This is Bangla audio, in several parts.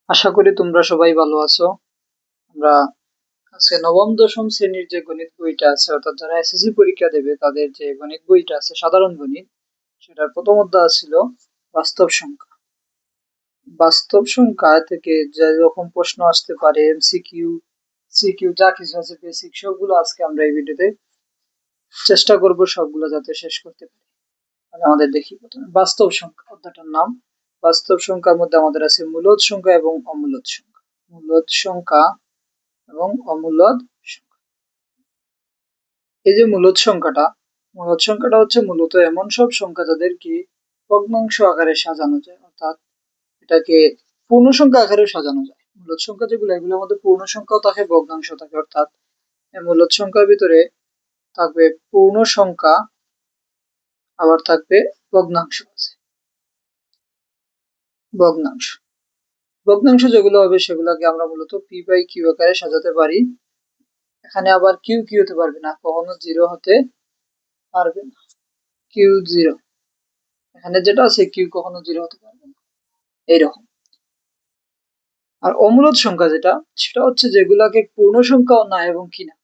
আশা করি তোমরা সবাই ভালো আছো। আমরা আজকে নবম দশম শ্রেণীর যে গণিত বইটা আছে, অর্থাৎ যারা এসএসসি পরীক্ষা দেবে তাদের যে গণিত বইটা আছে সাধারণ গণিত, সেটার প্রথম অধ্যায় ছিল বাস্তব সংখ্যা। বাস্তব সংখ্যা থেকে যে রকম প্রশ্ন আসতে পারে, এমসিকিউ সিকিউ যা কিছু আছে বেসিক সবগুলো আজকে আমরা এই ভিডিওতে চেষ্টা করব সবগুলো যাতে শেষ করতে পারি। তাহলে আমাদের দেখি প্রথমে বাস্তব সংখ্যা অধ্যায়টার নাম। বাস্তব সংখ্যার মধ্যে আমাদের আছে মূলদ সংখ্যা এবং অমূলদ সংখ্যা। মূলদ সংখ্যা এবং অমূলদ সংখ্যা। এই যে মূলদ সংখ্যাটা হচ্ছে মূলত এমন সব সংখ্যা যাদের কি ভগ্নাংশ আকারে সাজানো যায়, অর্থাৎ এটাকে পূর্ণ সংখ্যা আকারেও সাজানো যায়। মূলদ সংখ্যা যেগুলো, এগুলোর মধ্যে পূর্ণ সংখ্যাও থাকে, ভগ্নাংশ থাকে, অর্থাৎ এই মূলদ সংখ্যার ভিতরে থাকবে পূর্ণ সংখ্যা, আবার থাকবে ভগ্নাংশ আছে। ভগ্নাংশ ভগ্নাংশ যেগুলো হবে সেগুলোকে আমরা মূলত পি বাই কিউ আকারে সাজাতে পারি। এখানে আবার কিউ কি হতে পারবে না, কখনো জিরো হতে পারবে না। কিউ জিরো, এখানে যেটা আছে কিউ কখনো জিরো হতে পারবে না, এইরকম। আর অমূলদ সংখ্যা যেটা, সেটা হচ্ছে যেগুলাকে পূর্ণ সংখ্যাও না এবং কি না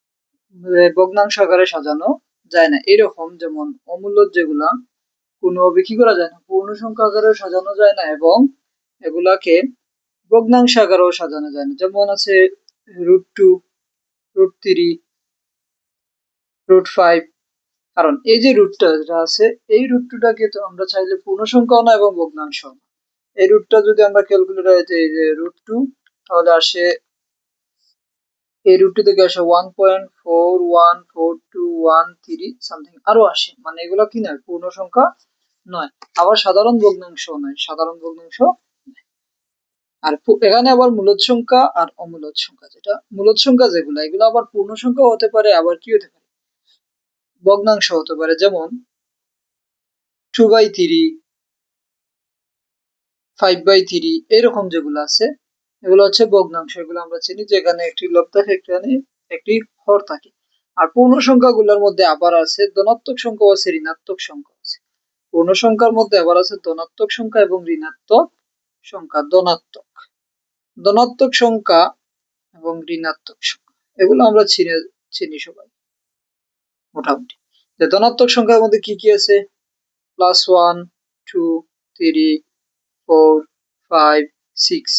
ভগ্নাংশ আকারে সাজানো যায় না, এরকম। যেমন অমূলদ যেগুলা কোনোভাবে কি করা যায় না, পূর্ণ সংখ্যা আকারেও সাজানো যায় না এবং এগুলাকে ভগ্নাংশ আকারেও সাজানো যায় না। যেমন আছে √2, √3, √5। কারণ এই যে রুটটা যেটা আছে, এই √2টাকে তো আমরা চাইলে পূর্ণ সংখ্যাও না এবং ভগ্নাংশ না। এই রুটটা যদি আমরা ক্যালকুলেটরে এই যে √2, তাহলে আসে এই রুটটি থেকে আসে 1.414213 সামথিং, আরো আসে, মানে এগুলো কি নয়, পূর্ণ সংখ্যা নয়, আবার সাধারণ ভগ্নাংশ নয়, সাধারণ ভগ্নাংশ। আর এখানে আবার মূলদ সংখ্যা আর অমূলদ সংখ্যা, যেটা মূলদ সংখ্যা যেগুলো, এগুলো আবার পূর্ণ সংখ্যা হতে পারে, আবার কি হতে পারে, ভগ্নাংশ হতে পারে। যেমন 2/3, 5/3, এরকম যেগুলো আছে এগুলো হচ্ছে ভগ্নাংশ। এগুলো আমরা চিনি যে এখানে একটি লব থাকে, এখানে একটি হর থাকে। আর পূর্ণ সংখ্যাগুলোর মধ্যে আবার আছে ধনাত্মক সংখ্যা আছে, ঋণাত্মক সংখ্যা আছে। পূর্ণ সংখ্যার মধ্যে আবার আছে ধনাত্মক সংখ্যা এবং ঋণাত্মক সংখ্যা। ধনাত্মক ধনাত্মক সংখ্যা এবং ঋণাত্মক সংখ্যা, এগুলো আমরা চিনি সবাই মোটামুটি। যে ধনাত্মক সংখ্যার মধ্যে কি কি আছে, +1, 2, 3, 4, 5, 6।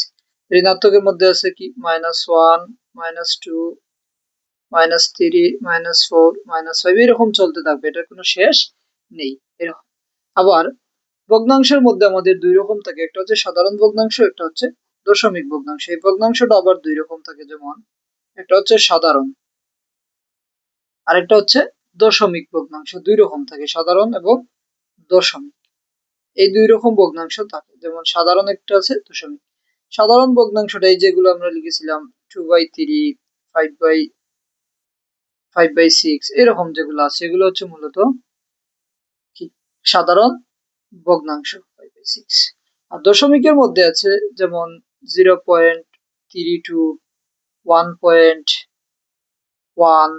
ঋণাত্মকের মধ্যে আছে কি -1, -2, -3, -4, -5, এরকম চলতে থাকবে, এটার কোনো শেষ নেই, এরকম। আবার ভগ্নাংশের মধ্যে আমাদের দুই রকম থাকে, একটা হচ্ছে সাধারণ ভগ্নাংশ, একটা হচ্ছে দশমিক ভগ্নাংশ। এই ভগ্নাংশটা আবার দুই রকম থাকে, যেমন একটা হচ্ছে সাধারণ, আরেকটা হচ্ছে দশমিক ভগ্নাংশ। দুই রকম থাকে, সাধারণ এবং দশমিক, এই দুই রকম ভগ্নাংশ থাকে। যেমন সাধারণ একটা আছে, দশমিক। সাধারণ ভগ্নাংশটা এই যেগুলো আমরা লিখেছিলাম 2/3, 5/6, এরকম যেগুলো আছে এগুলো হচ্ছে মূলত কি সাধারণ ভগ্নাংশ 5/6। আর দশমিকের মধ্যে আছে যেমন 0.32, 1.1,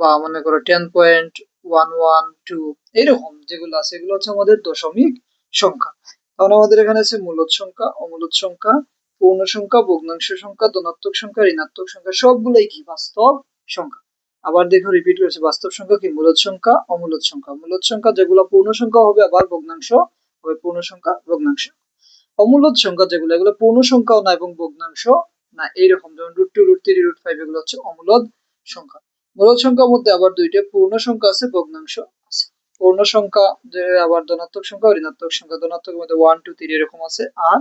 বা মনে করো 10.112, এরকম যেগুলো আছে এগুলো হচ্ছে আমাদের দশমিক সংখ্যা। তাহলে আমাদের এখানে আছে মূলদ সংখ্যা, অমূলদ সংখ্যা, পূর্ণ সংখ্যা, ভগ্নাংশ সংখ্যা, ধনাত্মক সংখ্যা, ঋণাত্মক সংখ্যা, সবগুলোই কি বাস্তব সংখ্যা। আবার দেখো রিপিট করছে, বাস্তব সংখ্যা কি মূলদ সংখ্যা, অমূলদ সংখ্যা। মূলদ সংখ্যা যেগুলো পূর্ণ সংখ্যা হবে, আবার ভগ্নাংশ হবে, পূর্ণ সংখ্যা ভগ্নাংশ। অমূলদ সংখ্যা যেগুলো, এগুলো পূর্ণ সংখ্যাও না এবং ভগ্নাংশ না, এইরকম। যেমন √2, √3, √5, এগুলো হচ্ছে অমূলদ সংখ্যা। মূলদ সংখ্যার মধ্যে আবার দুইটা পূর্ণ সংখ্যা আছে, ভগ্নাংশ আছে। পূর্ণ সংখ্যা যে আবার ধনাত্মক সংখ্যা, ঋণাত্মক সংখ্যা। ধনাত্মকের মধ্যে 1, 2, 3 এরকম আছে, আর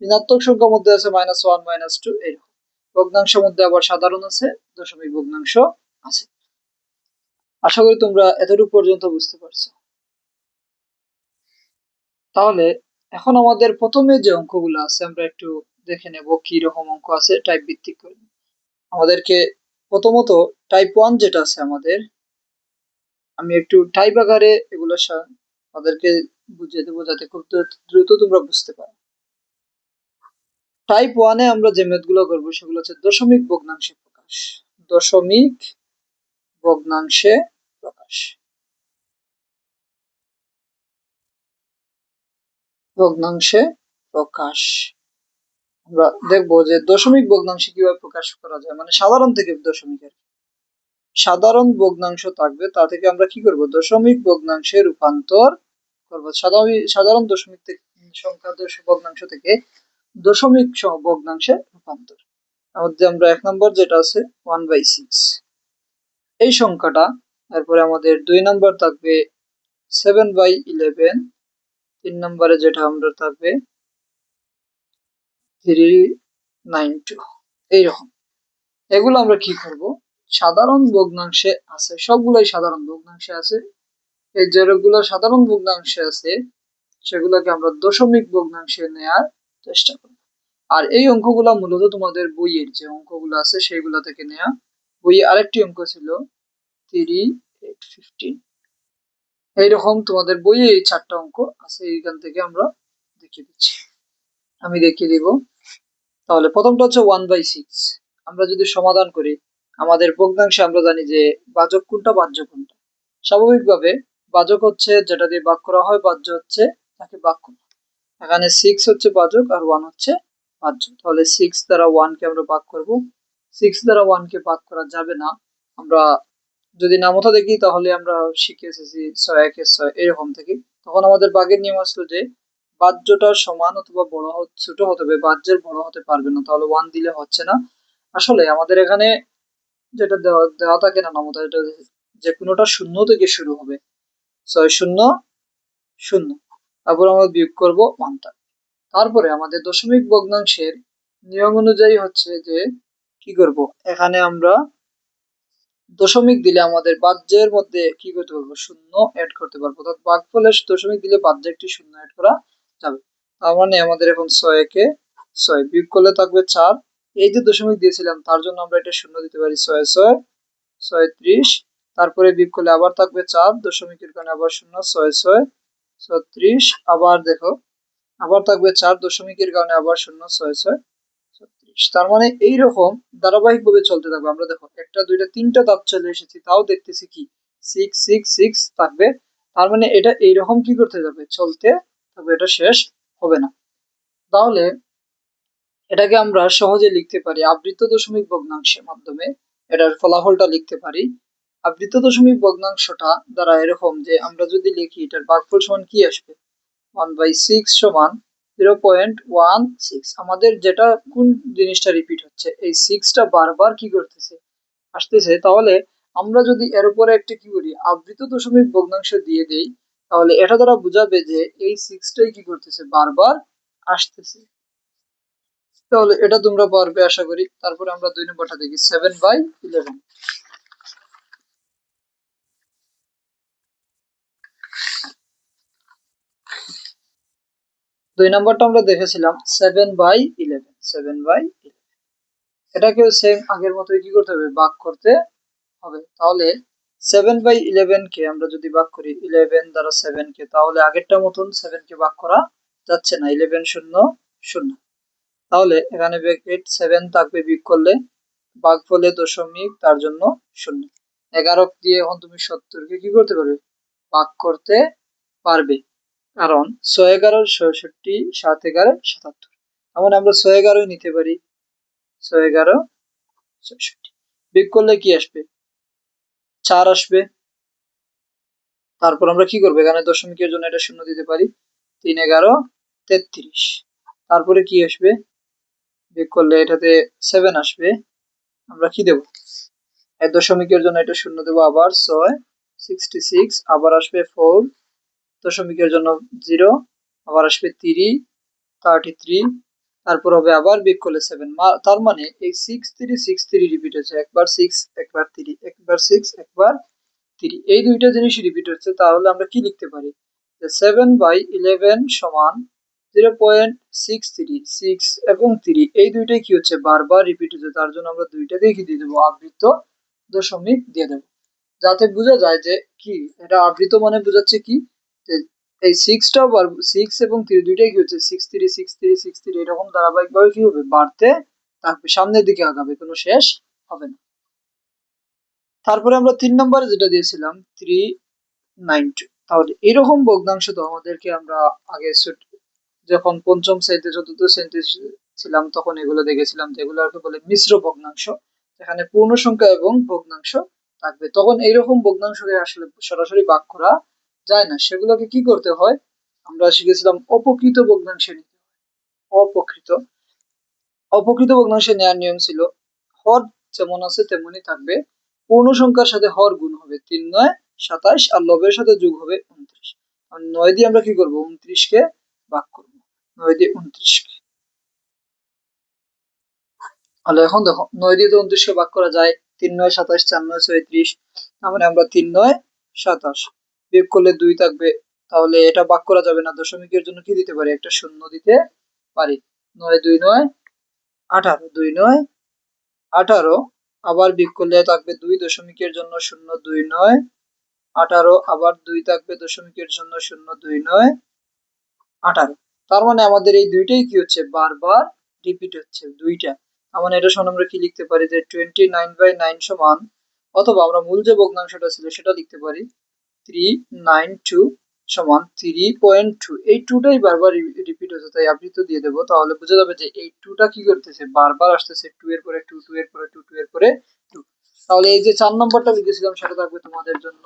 ঋণাত্মক সংখ্যার মধ্যে আছে -1, -2, এরকম। ভগ্নাংশের মধ্যে আবার সাধারণ আছে, দশমিক ভগ্নাংশ আছে। আশা করি তোমরা এতটুকু পর্যন্ত বুঝতে পারছো। তাহলে এখন আমাদের প্রথমে যে অঙ্কগুলো আছে আমরা একটু দেখে নেব কি রকম অঙ্ক আছে টাইপ ভিত্তিক করে। আমাদেরকে প্রথমত টাইপ 1 যেটা আছে আমাদের, আমি একটু টাইপ আকারে এগুলো আমাদেরকে বুঝিয়ে দেবো যাতে খুব দ্রুত তোমরা বুঝতে পারো। টাইপ 1 এ আমরা যে ম্যাথ গুলো করবো সেগুলো হচ্ছে দশমিক ভগ্নাংশে প্রকাশ। দশমিক ভগ্নাংশে প্রকাশ। ভগ্নাংশে প্রকাশ আমরা দেখবো যে দশমিক ভগ্নাংশে কিভাবে প্রকাশ করা যায়, মানে সাধারণ থেকে দশমিকের সাধারণ ভগ্নাংশ থাকবে, তা থেকে আমরা কি করব, দশমিক ভগ্নাংশে রূপান্তর করব। সাধারণ দশমিক থেকে সংখ্যা ভগ্নাংশ থেকে দশমিক ভগ্নাংশে রূপান্তর। তার মধ্যে আমরা 1 নম্বর যেটা আছে 1/6 এই সংখ্যাটা, তারপরে আমাদের 2 নম্বর থাকবে 7/11, 3 নম্বরে যেটা আমরা থাকবে 392, এইরকম। এগুলো আমরা কি করব, সাধারণ ভগ্নাংশে আছে, সবগুলাই সাধারণ ভগ্নাংশে আছে। এই যেগুলো সাধারণ ভগ্নাংশে আছে সেগুলোকে আমরা দশমিক ভগ্নাংশে নেয়ার চেষ্টা করব। আর এই অঙ্কগুলো মূলত তোমাদের বইয়ের যে অঙ্কগুলো আছে সেইগুলো থেকে নেয়া। বইয়ে আরেকটি অঙ্ক ছিল 3 8 15, এইরকম তোমাদের বইয়ে এই 4টা অঙ্ক আছে, এইখান থেকে আমরা দেখিয়ে দিচ্ছি। আমি দেখিয়ে দিব। তাহলে প্রথমটা হচ্ছে 1/6। আমরা যদি সমাধান করি, আমাদের ভগ্নাংশে আমরা জানি যে ভাজক কোনটা বাহ্য কোনটা। স্বাভাবিকভাবে ভাজক হচ্ছে যেটা দিয়ে ভাগ করা হয়, বাহ্য হচ্ছে তাকে ভাগ করা। এখানে 6 হচ্ছে ভাজক আর 1 হচ্ছে ভাজ্য। তাহলে 6 দ্বারা 1 কে আমরা ভাগ করব। 6 দ্বারা 1 কে ভাগ করা যাবে না। আমরা যদি নামতা দেখি তাহলে আমরা শিখে এসেছি 6 1 6 এরকম থেকে। তখন আমাদের ভাগের নিয়ম আসলো যে বাহ্যটা সমান অথবা বড় ছোট হতে হবে, বাহ্যের বড় হতে পারবে না, তাহলে 1 দিলে হচ্ছে না। আসলে আমাদের এখানে যেটা দেওয়া দেওয়া থাকে না নামতা, এটা যে কোনোটা শূন্য থেকে শুরু হবে, 6 0 0, তারপর আমরা বিয়োগ করব 1 টা। তারপরে আমাদের দশমিক ভগ্নাংশের নিয়ম অনুযায়ী হচ্ছে যে কি করব, এখানে আমরা দশমিক দিলে আমাদের বাহ্যের মধ্যে কি করতে পারবো, শূন্য অ্যাড করতে পারবো। অর্থাৎ ভাগফলে দশমিক দিলে বাহ্যে একটি শূন্য অ্যাড করা যাবে। তার মানে আমাদের এখন 6 কে 6 বিয়োগ করলে থাকবে 4। এই যে দশমিক দিয়েছিলাম তার জন্য আমরা এটা শূন্য দিতে পারি, 6 6 36। তারপরে বিয়োগ করলে আবার থাকবে 4, দশমিকের কারণে আবার শূন্য, 6 6 36। আবার দেখো আবার থাকবে 4, দশমিকের কারণে আবার শূন্য, 6 6 36। তার মানে এইরকম ধারাবাহিক ভাবে চলতে থাকবে। আমরা দেখো 1টা 2টা 3টা ধাপ চলে এসেছি, তাও দেখতেছি কি 6 6 6 থাকবে। তার মানে এটা এইরকম কি করতে যাবে, চলতে, তবে এটা শেষ হবে না। তাহলে এটাকে আমরা সহজে লিখতে পারি আবৃত দশমিক ভগ্নাংশের মাধ্যমে। এটার ফলাফলটা লিখতে পারি আবৃত দশমিক ভগ্নাংশটা দ্বারা এরকম যে আমরা যদি লিখি এটার ভাগফল সমান কি আসবে, 1/6 সমান 0.16। আমাদের যেটা কোন জিনিসটা রিপিট হচ্ছে, এই 6টা বারবার কি করতেছে, আসতেছে। তাহলে আমরা যদি এর উপরে একটা কি করি, আবৃত দশমিক ভগ্নাংশ দিয়ে দেই, তাহলে এটা দ্বারা বোঝাবে যে এই 6টাই কি করতেছে, বারবার আসতেছে। তাহলে এটা তোমরা পারবে আশা করি। তারপরে আমরা 2 নম্বরটা দেখি 7/11। 2 নম্বরটা আমরা দেখেছিলাম 7/11, 7/11। এটাকেও সেম আগের মতোই কি করতে হবে, ভাগ করতে হবে। তাহলে 7/11 কে আমরা যদি ভাগ করি 11 দ্বারা 7 কে, তাহলে আগেরটার মতন 7 কে ভাগ করা যাচ্ছে না, 11 0 0। তাহলে এখানে ব্র্যাকেট 7 থাকবে, বিয়োগ করলে ভাগফলে দশমিক, তার জন্য 0। 11 দিয়ে এখন তুমি 70 কে কি করতে পারবে, ভাগ করতে পারবে। কারণ 6 11 66, 7 11 77। তার আমরা 6 11 নিতে পারি, 6 11 66। বিয়োগ করলে কি আসবে, 4 আসবে। তারপর আমরা কি করবো, এখানে দশমিকের জন্য এটা শূন্য দিতে পারি, 3 11 33। তারপরে কি আসবে, বিয়োগ করলে এটাতে 7 আসবে। আমরা কি দেব, এই দশমিকের জন্য এটা শূন্য দেবো, আবার 6 66। আবার আসবে 4, দশমিকের জন্য 0, আবার আসবে 3 33। তারপর হবে আবার বিয়োগ করলে 7। তার মানে এই 6 3 রিপিট হচ্ছে, একবার 6 একবার 3, একবার 6 একবার 3, এই দুইটা জিনিস রিপিট হচ্ছে। তাহলে আমরা কি লিখতে পারি, যে 7/11 সমান 0.63, 6 এবং 3 এই দুইটাই কি হচ্ছে, বারবার রিপিট হচ্ছে। তার জন্য আমরা দুইটাতেই কি দিয়ে দেবো, আবৃত দশমিক দিয়ে দেবো, যাতে বোঝা যায় যে কি এটা আবৃত, মানে বোঝাচ্ছে কি যে এই 6টাও 6 এবং 3 দুইটাই কি হচ্ছে, 6 3 এরকম ধারাবাহিক ভাবে কি হবে, বাড়তে থাকবে, সামনের দিকে আগাবে, কোনো শেষ হবে না। তারপরে আমরা 3 নম্বরে যেটা দিয়েছিলাম 392। তাহলে এরকম ভগ্নাংশ তো আমাদেরকে আমরা আগে যখন পঞ্চম শ্রেণীতে চতুর্থ শ্রেণীতে ছিলাম তখন এগুলো দেখেছিলাম, যেগুলোকে বলে মিশ্র ভগ্নাংশ, যেখানে পূর্ণ সংখ্যা এবং ভগ্নাংশ থাকবে। তখন এইরকম ভগ্নাংশকে আসলে সরাসরি ভাগ করা যায় না, সেগুলোকে কি করতে হয়, আমরা শিখেছিলাম অপকৃত ভগ্নাংশে নিতে হয়। অপকৃত অপকৃত ভগ্নাংশে নেওয়ার নিয়ম ছিল হর যেমন আছে তেমনই থাকবে, পূর্ণ সংখ্যার সাথে হর গুণ হবে, 3 9 27 আর লবের সাথে যোগ হবে 29। আর 9 দিয়ে আমরা কি করব, 29 কে ভাগ করব, 9 দিয়ে 29 কে। তাহলে এখন দেখো 9 দিয়ে তো 29 কে ভাগ করা যায়, 3 9 27 4 9 36, তার মানে আমরা 3 9 27 বিয়োগ করলে 2 থাকবে, তাহলে এটা ভাগ করা যাবে না, দশমিকের জন্য কি দিতে পারি, একটা শূন্য দিতে পারি। 9 2 9 18, 2 9 18, আবার বিয়োগ করলে থাকবে 2 দশমিকের জন্য 0 2 9 18, আবার 2 থাকবে দশমিকের জন্য 0 2 9 18। তার মানে আমাদের এই দুইটাই কি হচ্ছে, বারবার রিপিট হচ্ছে দুইটা। তার মানে এটা সমান আমরা কি লিখতে পারি, যে 29/9 সমান, অথবা আমরা মূল যে ভগ্নাংশটা ছিল সেটা লিখতে পারি 392 সমান 3.2। এই 2 টাই বারবার রিপিট হচ্ছে, তাই আবৃত্ত দিয়ে দেবো, তাহলে বোঝা যাবে যে এই 2 টা কি করতেছে, বারবার আসতেছে, 2 এর পরে 2 2 এর পরে 2 2 এর পরে 2। তাহলে এই যে 4 নম্বরটা লিখেছিলাম সেটা থাকবে তোমাদের জন্য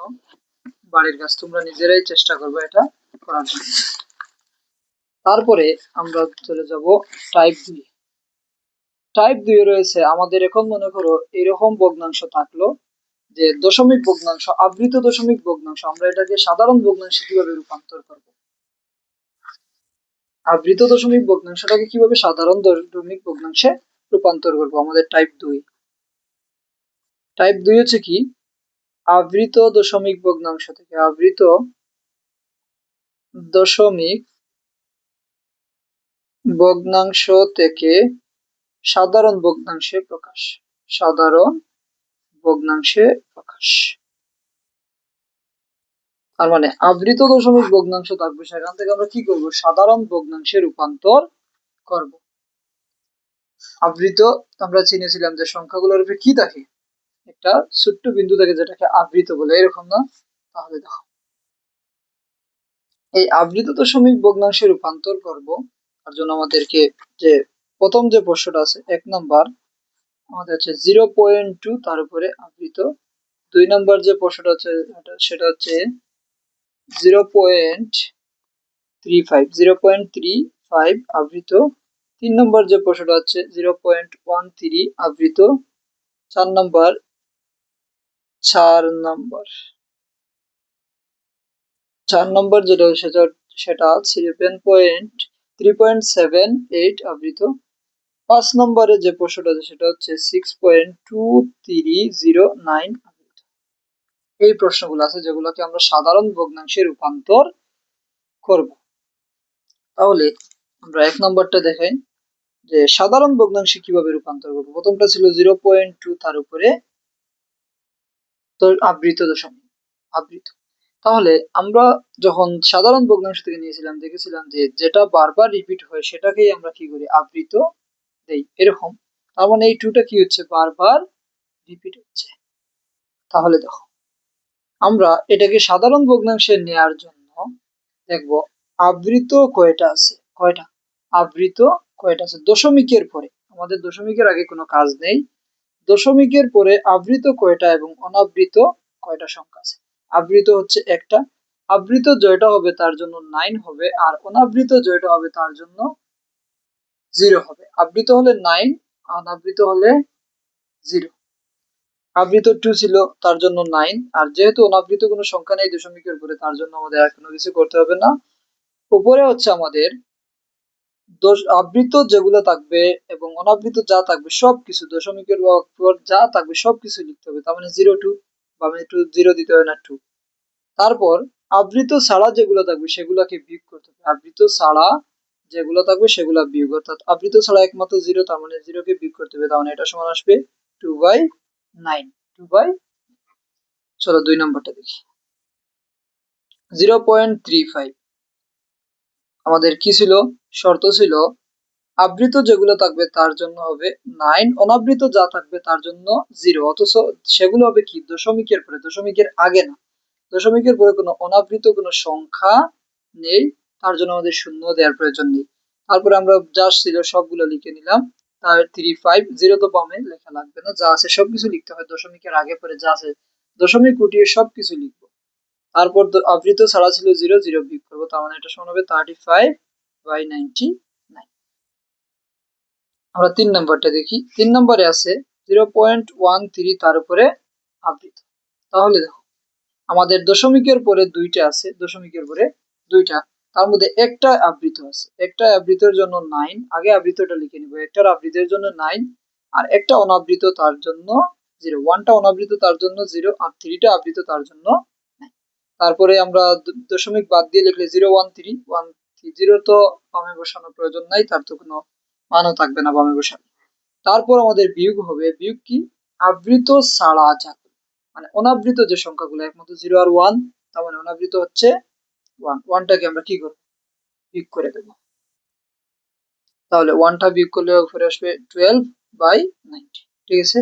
বাড়ির কাজ, তোমরা নিজেরাই চেষ্টা করবে এটা করার জন্য। তারপরে আমরা চলে যাব টাইপ 2। টাইপ 2 এ রয়েছে আমাদের, এখন মনে করো এরকম ভগ্নাংশ থাকলো যে দশমিক ভগ্নাংশ, আবৃত দশমিক ভগ্নাংশ, আমরা এটাকে সাধারণ ভগ্নাংশে কিভাবে রূপান্তর করব, আবৃত দশমিক ভগ্নাংশটাকে কিভাবে সাধারণ দশমিক ভগ্নাংশে রূপান্তর করব, আমাদের টাইপ 2। টাইপ 2 হচ্ছে কি, আবৃত দশমিক ভগ্নাংশ থেকে, আবৃত দশমিক ভগ্নাংশ থেকে সাধারণ ভগ্নাংশে প্রকাশ, সাধারণ ভগ্নাংশে প্রকাশ। তার মানে আবৃত দশমিক ভগ্নাংশ থাকবে, সেখান থেকে আমরা কি করব, সাধারণ ভগ্নাংশে রূপান্তর করব। আবৃত আমরা চিনেছিলাম যে সংখ্যাগুলোর উপরে কি থাকে, একটা ছোট্ট বিন্দু থাকে যেটাকে আবৃত বলে, এরকম না? তাহলে দেখো এই আবৃত দশমিক ভগ্নাংশে রূপান্তর করব, তার জন্য আমাদেরকে যে প্রথম যে প্রশ্নটা আছে 1 নাম্বার, আমাদের হচ্ছে 0.2 তার উপরে আবৃত। 2 নাম্বার যে প্রশ্নটা হচ্ছে সেটা হচ্ছে 0.35 আবৃত। 3 নম্বর যে প্রশ্নটা হচ্ছে 0.13 আবৃত। 4 নম্বর 4 নম্বর যেটা সেটা 3.78 আবৃত। 5 নম্বরে যে প্রশ্নটা আছে সেটা হচ্ছে 6.2309 আবৃত। এই প্রশ্নগুলো আছে যেগুলোকে আমরা সাধারণ ভগ্নাংশে রূপান্তর করব। তাহলে আমরা 1 নম্বরটা দেখাই যে সাধারণ ভগ্নাংশে কিভাবে রূপান্তর করব। প্রথমটা ছিল 0.2 তার উপরে তো আবৃত দশমিক, আবৃত। তাহলে আমরা যখন সাধারণ ভগ্নাংশ থেকে নিয়েছিলাম দেখেছিলাম যে যেটা বারবার রিপিট হয় সেটাকেই আমরা কি করি, আবৃত দেই, এরকম। তার মানে এই 2 টা কি হচ্ছে, বারবার রিপিট হচ্ছে। তাহলে দেখো আমরা এটাকে সাধারণ ভগ্নাংশে নেয়ার জন্য দেখব আবৃত কয়টা আছে, কয়টা আবৃত কয়টা আছে দশমিকের পরে, আমাদের দশমিকের আগে কোনো কাজ নেই, দশমিকের পরে আবৃত কয়টা এবং অনাবৃত কয়টা সংখ্যা আছে। আবৃত হচ্ছে একটা, আবৃত জয়টা হবে তার জন্য 9 হবে, আর অনাবৃত জয়টা হবে তার জন্য 0 হবে। আবৃত হলে 9, অনাবৃত হলে 0। আবৃত 2 ছিল তার জন্য 9, আর যেহেতু অনাবৃত কোনো সংখ্যা নেই দশমিকের পরে তার জন্য আমাদের আর কোনো কিছু করতে হবে না। উপরে হচ্ছে আমাদের আবৃত যেগুলো থাকবে এবং অনাবৃত যা থাকবে সবকিছু দশমিকের পর যা থাকবে সবকিছু লিখতে হবে, তার মানে 0 2, বা মানে 2 0 দিতে হবে না 2। তারপর আবৃত ছাড়া যেগুলো থাকবে সেগুলোকে বিয়োগ করতে হবে, আবৃত ছাড়া যেগুলো থাকবে সেগুলো বিয়োগ, অর্থাৎ আবৃত ছাড়া একমাত্র 0, তার মানে 0 কে বিয়োগ করতে হবে, তার মানে এটা সমান আসবে 2/9, 2/। চলো 2 নম্বরটা দেখি। 0.35 আমাদের কি ছিল, শর্ত ছিল আবৃত যেগুলো থাকবে তার জন্য হবে 9, অনাবৃত যা থাকবে তার জন্য 0, অথচ সেগুলো হবে কি দশমিকের পরে, দশমিকের আগে না। দশমিকের পরে কোনো অনাবৃত কোনো সংখ্যা নেই, তার জন্য আমাদের শূন্য দেওয়ার প্রয়োজন নেই। তারপরে আমরা যা ছিল সবগুলো লিখে নিলাম। তার 350 তো বামে লেখা লাগবে না, যা আছে সবকিছু লিখতে হয়, দশমিকের আগে পরে যা আছে দশমিক উঠিয়ে সবকিছু লিখবো। তারপর আবৃত ছাড়া ছিল 0, 0 বিয়োগ করবো, তার মানে এটা সমান হবে 35/99। আমরা 3 নম্বরটা দেখি। 3 নম্বরে আছে 0.13, তার উপরে আবৃত। তাহলে দেখো আমাদের দশমিকের পরে দুইটা আছে, দশমিকের পরে দুইটা, তার মধ্যে একটা আবৃত আছে, একটা আবৃতের জন্য 9, আগে আবৃতটা লিখে নিব। একটার আবৃতের জন্য 9 আর একটা অনাবৃত তার জন্য 0, 1টা অনাবৃত তার জন্য 0 আর 3টা আবৃত তার জন্য 9। তারপরে আমরা দশমিক বাদ দিয়ে লিখলে 013, 130 তো বামে বসানোর প্রয়োজন নাই, তার তো কোনো মানও থাকবে না বামে বসানো। তারপর আমাদের বিয়োগ হবে। বিয়োগ কি? আবৃত ছাড়া যা, মানে অনাবৃত যে সংখ্যাগুলো, একমাত্র 0 আর 1, তার মানে অনাবৃত হচ্ছে 1, 1টাকে আমরা কি করব? বিয়োগ করে দেব। তাহলে 1টা বিয়োগ করলে উপরে আসবে 12/90। ঠিক আছে।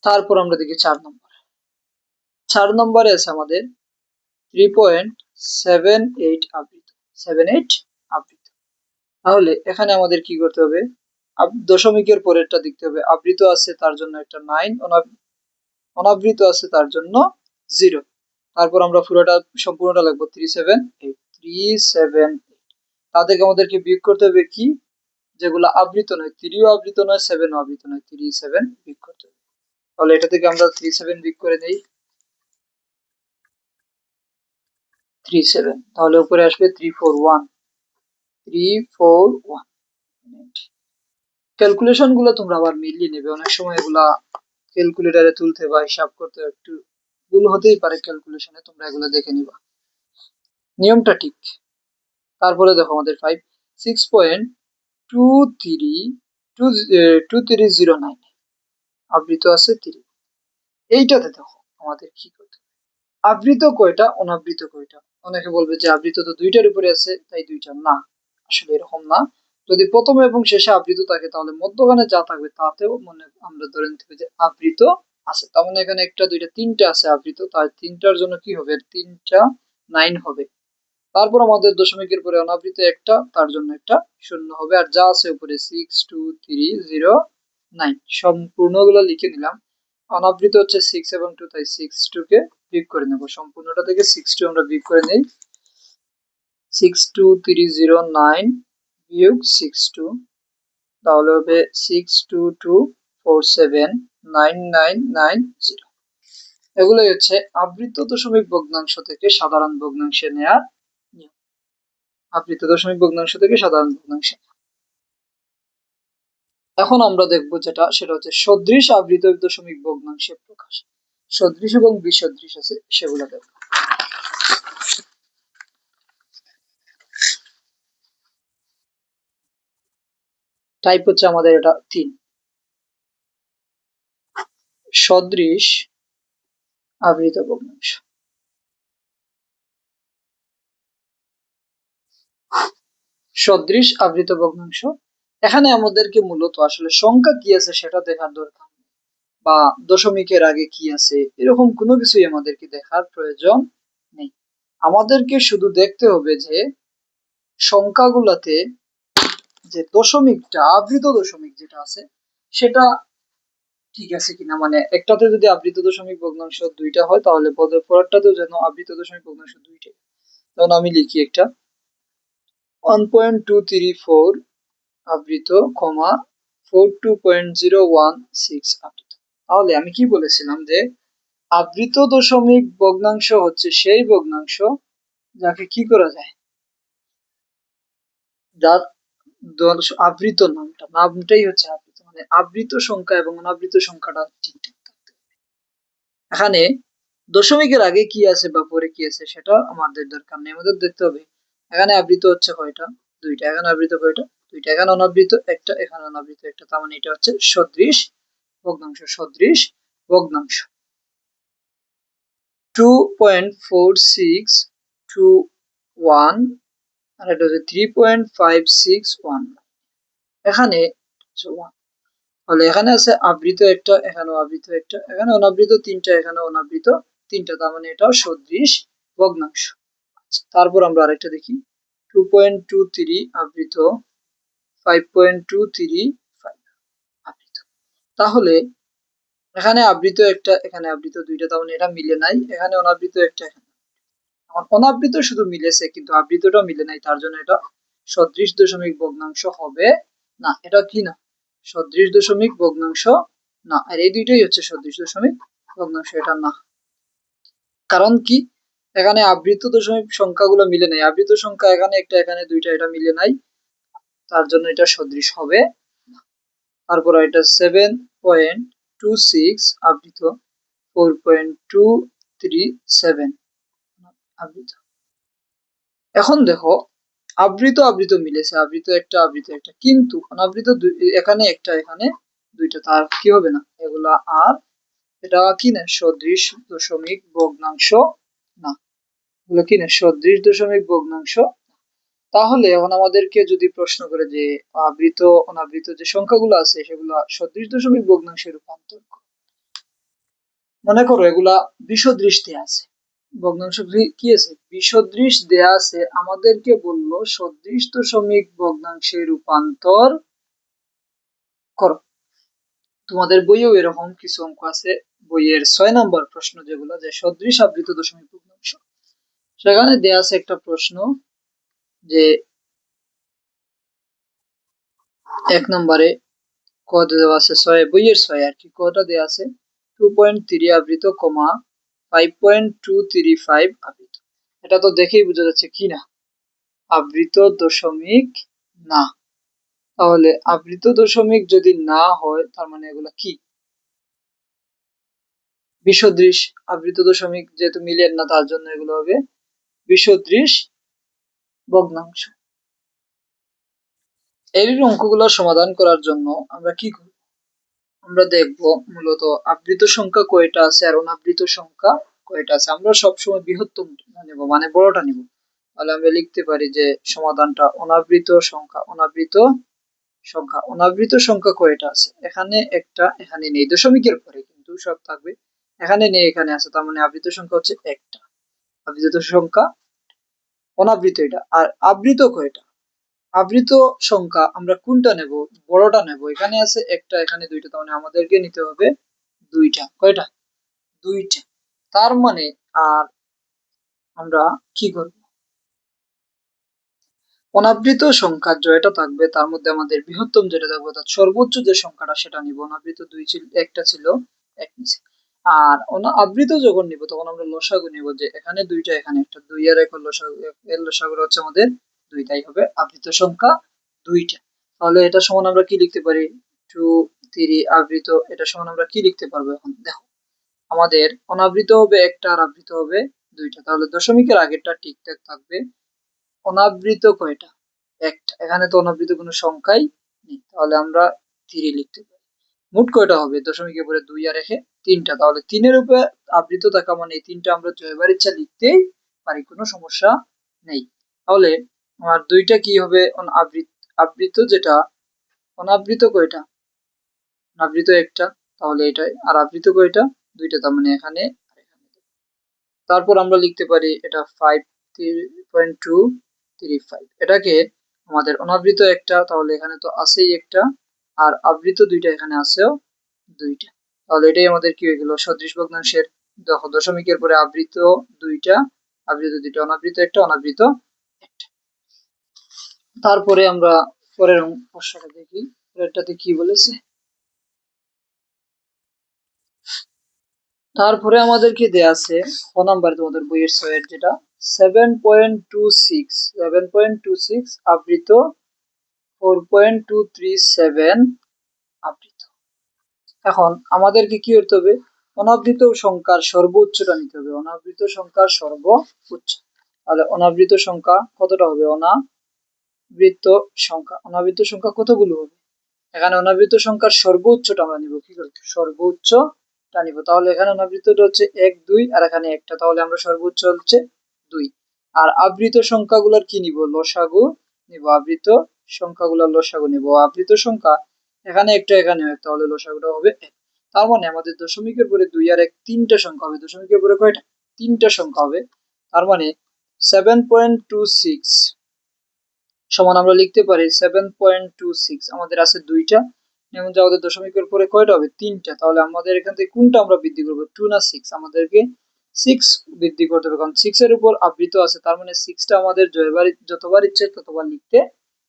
তারপর আমরা দেখি 4 নম্বর। 4 নম্বরে আছে আমাদের 3.78 আবৃত, 78 আবৃত। তাহলে এখানে আমাদের কি করতে হবে? দশমিকের পরেরটা দেখতে হবে। আবৃত আছে তার জন্য একটা 9, অনাবৃত আছে তার জন্য 0। তারপর আমরা পুরোটা সম্পূর্ণটা লিখবো 378, 378। তাদেরকে আমাদেরকে বিয়োগ করতে হবে কি? যেগুলো আবৃত নয়, 3ও আবৃত নয়, 7ও আবৃত নয়, 37 বিয়োগ করতে হবে। তাহলে এটা থেকে আমরা 37 বিয়োগ করে নেই, 37, তাহলে উপরে আসবে 341, 341। ক্যালকুলেশন গুলো তোমরা আবার মিলিয়ে নেবে, অনেক সময় এগুলা ক্যালকুলেটরে তুলতে বা হিসাব করতে একটু ভুল হতেই পারে ক্যালকুলেশনে, তোমরা এগুলো দেখে নিবা, নিয়মটা ঠিক। তারপরে দেখো আমাদের 6.2309 আবৃত আছে 3। এইটাতে দেখো আমাদের কি করতে হবে? আবৃত কয়টা, অনাবৃত কয়টা? অনেকে বলবে যে আবৃত তো দুইটার উপরে আছে তাই দুইটা, না, আসলে এরকম না। যদি প্রথমে এবং শেষে আবৃত থাকে তাহলে মধ্যখানে যা থাকবে তাতেও মনে আমরা ধরে নিতে হবে যে আবৃত আছে। তার মানে এখানে একটা, দুইটা, তিনটা আছে আবৃত, তাই তিনটার জন্য কি হবে? 3টা 9 হবে। তারপর আমাদের দশমিকের পরে অনাবৃত একটা, তার জন্য একটা শূন্য হবে, আর যা আছে উপরে 62309 সম্পূর্ণগুলো লিখে নিলাম। অনাবৃত হচ্ছে 6 এবং 2, তাই 6 কে বিয়োগ করে নেব। সম্পূর্ণটা থেকে 6 আমরা বিয়োগ করে নেই। 62309 বিয়োগ 62, তাহলে হবে 622479990। এগুলোই হচ্ছে আবৃত দশমিক ভগ্নাংশ থেকে সাধারণ ভগ্নাংশে নেয়ার নিয়ম। আবৃত দশমিক ভগ্নাংশ থেকে সাধারণ ভগ্নাংশে। এখন আমরা দেখব যেটা, সেটা হচ্ছে সদৃশ আবৃত দশমিক ভগ্নাংশের প্রকাশ। সদৃশ এবং বিসদৃশ আছে, সেগুলো দেখব। টাইপ হচ্ছে আমাদের এটা 3। সদৃশ আবৃত ভগ্নাংশ। সদৃশ আবৃত ভগ্নাংশ, এখানে আমাদেরকে মূলত আসলে সংখ্যা কি আছে সেটা দেখার দরকার, বা দশমিকের আগে কি আছে এরকম কোনো কিছুই আমাদেরকে দেখার প্রয়োজন নেই। আমাদেরকে শুধু দেখতে হবে যে সংখ্যাগুলোতে যে দশমিকটা, আবৃত দশমিক যেটা আছে সেটা ঠিক আছে কিনা। মানে একটাতে যদি আবৃত দশমিক ভগ্নাংশ 2টা হয় তাহলে পরেরটাতেও যেন আবৃত দশমিক ভগ্নাংশ 2টা। তখন আমি লিখি একটা 1.234 আবৃত, 42.016 আবৃত। তাহলে আমি কি বলেছিলাম যে আবৃত দশমিক ভগ্নাংশ হচ্ছে সেই ভগ্নাংশ যাকে কি করা যায়, যার আবৃত নামটাই হচ্ছে আবৃত, মানে আবৃত সংখ্যা এবং অনাবৃত সংখ্যাটা ঠিকঠাক থাকতে হবে। এখানে দশমিকের আগে কি আছে বা পরে কি আছে সেটা আমাদের দরকার নেই, আমাদের দেখতে হবে এখানে আবৃত হচ্ছে কয়টা, 2টা, এখানে আবৃত কয়টা, 2টা, এখানে অনাবৃত একটা, এখানে অনাবৃত একটা, তার মানে এটা হচ্ছে সদৃশ ভগ্নাংশ। সদৃশ ভগ্নাংশ 2.4621 আর এটা হচ্ছে 3.561। এখানে তাহলে এখানে আছে আবৃত একটা, এখানে আবৃত একটা, এখানে অনাবৃত 3টা, এখানে অনাবৃত 3টা, তার মানে এটাও সদৃশ ভগ্নাংশ। তারপর আমরা আরেকটা দেখি 2.23 আবৃত 5.235 আবৃত। তাহলে এখানে আবৃত একটা, এখানে আবৃত দুইটা, তার মানে এটা মিলে নাই। এখানে অনাবৃত একটা, অনাবৃত শুধু মিলেছে কিন্তু আবৃতটা মিলে নাই, তার জন্য এটা সদৃশ দশমিক ভগ্নাংশ হবে না। এটা কি না? সদৃশ দশমিক ভগ্নাংশ না। আর এই দুইটাই হচ্ছে সদৃশ দশমিক ভগ্নাংশ, এটা না। কারণ কি? এখানে আবৃত দশমিক সংখ্যাগুলো মিলে নাই। আবৃত সংখ্যা এখানে একটা, এখানে দুইটা, এটা মিলে নাই, তার জন্য এটা সদৃশ হবে না। তারপর এটা 7.26 আবৃত 4.237 আবৃত। এখন দেখো আবৃত আবৃত মিলেছে, আবৃত একটা আবৃত একটা, কিন্তু অনাবৃত এখানে একটা, এখানে দুইটা, তার কি হবে না এগুলা। আর এটা কি না? সদৃশ দশমিক ভগ্নাংশ না। এগুলো কি না? সদৃশ দশমিক ভগ্নাংশ। তাহলে এখন আমাদেরকে যদি প্রশ্ন করে যে আবৃত অনাবৃত যে সংখ্যাগুলো আছে সেগুলো সদৃশ দশমিক ভগ্নাংশে রূপান্তর করো। মনে করো এগুলা বিসদৃশ দেয়া আছে, ভগ্নাংশ কি আছে? বিসদৃশ দেয়া আছে। আমাদেরকে বললো সদৃশ দশমিক ভগ্নাংশে রূপান্তর করো। তোমাদের বইয়েও এরকম কিছু অঙ্ক আছে, বইয়ের 6 নম্বর প্রশ্ন যেগুলো, যে সদৃশ আবৃত দশমিক ভগ্নাংশ, সেখানে দেয়া আছে একটা প্রশ্ন যে 1 নম্বরে ক দেওয়া আছে, বইয়ের 6 আর কি, কটা দেওয়া আছে 2.3 আবৃত, 5.235 আবৃত। এটা তো দেখেই বোঝা যাচ্ছে কি না? আবৃত দশমিক না। তাহলে আবৃত দশমিক যদি না হয় তার মানে এগুলা কি? বিসদৃশ। আবৃত দশমিক যেহেতু মিলেন না, তার জন্য এগুলো হবে বিসদৃশ ভগ্নাংশ। এই অঙ্কগুলো সমাধান করার জন্য আমরা কি করব? আমরা দেখব মূলত আবৃত সংখ্যা কয়টা আছে আর অনাবৃত সংখ্যা কয়টা আছে। আমরা সবসময় বৃহত্তম নেব, মানে বড়টা নিব। তাহলে আমরা লিখতে পারি যে সমাধানটা অনাবৃত সংখ্যা, অনাবৃত সংখ্যা, অনাবৃত সংখ্যা কয়টা আছে? এখানে একটা, এখানে নেই, দশমিকের পরে কিন্তু সব থাকবে। এখানে নেই, এখানে আছে, তার মানে আবৃত সংখ্যা হচ্ছে একটা। আবৃত সংখ্যা অনাবৃত এটা। আর আবৃত কয়টা? আবৃত সংখ্যা আমরা কোনটা নেব? বড়টা নেব। এখানে আছে একটা, এখানে দুইটা, তার মানে আমাদেরকে নিতে হবে দুইটা। কয়টা? দুইটা। তার মানে আর আমরা কি করব? অনাবৃত সংখ্যা জয়টা থাকবে, তার মধ্যে আমাদের বৃহত্তম যেটা থাকবে, অর্থাৎ সর্বোচ্চ যে সংখ্যাটা সেটা নিব। অনাবৃত দুই ছিল, একটা ছিল, এক নিচে। আর আবৃত যখন নিব তখন আমরা লসাগু নিব, যে এখানে দুইটা, এখানে একটা, দুই আর এক লসাগু, এর লসাগু হচ্ছে আমাদের দুইটাই হবে আবৃত সংখ্যা দুইটা। তাহলে এটা সমান আমরা কি লিখতে পারি? 2 3 আবৃত, এটা সমান আমরা কি লিখতে পারবো? এখন দেখো আমাদের অনাবৃত হবে একটা আর আবৃত হবে দুইটা, তাহলে দশমিকের আগেরটা ঠিকঠাক থাকবে। অনাবৃত কয়টা? একটা। এখানে তো অনাবৃত কোনো সংখ্যাই নেই, তাহলে আমরা 3 লিখতে পারি। মোট কয়টা হবে? দশমিকের পরে 2 আর রেখে 3টা, তাহলে 3-এর উপরে আবৃত থাকা মানে এই 3টা আমরা জয়বার ইচ্ছা লিখতেই পারি, কোনো সমস্যা নেই। তাহলে আমার দুইটা কি হবে? আবৃত যেটা, অনাবৃত কয়টা? অনাবৃত একটা, তাহলে এটাই। আর আবৃত কয়টা? দুইটা, তার মানে এখানে আর এখানে। তারপর আমরা লিখতে পারি এটা 5.235, এটাকে আমাদের অনাবৃত একটা, তাহলে এখানে তো আছেই একটা, আর আবৃত দুইটা, এখানে আছেও দুইটা। তাহলে এটাই আমাদের কি হয়ে গেল? সদৃশ ভগ্নাংশের। দেখো দশমিকের পরে আবৃত দুইটা, আবৃত দুইটা, অনাবৃত একটা, অনাবৃত একটা। তারপরে আমরা পরের প্রশ্নটা দেখি, পরেরটাতে কি বলেছে। তারপরে আমাদেরকে দেয়া আছে ক নাম্বার তোমাদের বইয়ের 6-এর, যেটা 7.26 আবৃত 4.237 আবৃত। এখন আমাদেরকে কি করতে হবে? অনাবৃত সংখ্যার সর্বোচ্চটা নিতে হবে, অনাবৃত সংখ্যার সর্বোচ্চ। তাহলে অনাবৃত সংখ্যা কতটা হবে? অনাবৃত সংখ্যা কতগুলো হবে? এখানে অনাবৃত সংখ্যার সর্বোচ্চটা আমরা নিব। কি করব? সর্বোচ্চটা নিব। তাহলে এখানে অনাবৃতটা হচ্ছে 1 2, আর এখানে একটা, তাহলে আমরা সর্বোচ্চ হচ্ছে 2। আর আবৃত সংখ্যাগুলোর কি নিব? লসাগু নিব। আবৃত সংখ্যাগুলোর লসাগু নিব। আবৃত সংখ্যা এখানে একটা, এখানে একটা, তাহলে লসাগুটা হবে 1। তার মানে আমাদের দশমিকের পরে 2 আর 1 তিনটা সংখ্যা হবে। দশমিকের পরে কয়টা? তিনটা সংখ্যা হবে। তার মানে 7.26 সমান আমরা লিখতে পারি 7.26। আমাদের আছে দুইটা, যেমন যে আমাদের দশমিকের পরে কয়টা হবে, তিনটা। তাহলে আমাদের এখান থেকে কোনটা আমরা বৃদ্ধি করবো, 2 না 6? আমাদেরকে 6 বৃদ্ধি করতে হবে, কারণ 6 এর উপর আবৃত আছে, তার মানে 6টা আমাদের যতবার ইচ্ছে ততবার লিখতে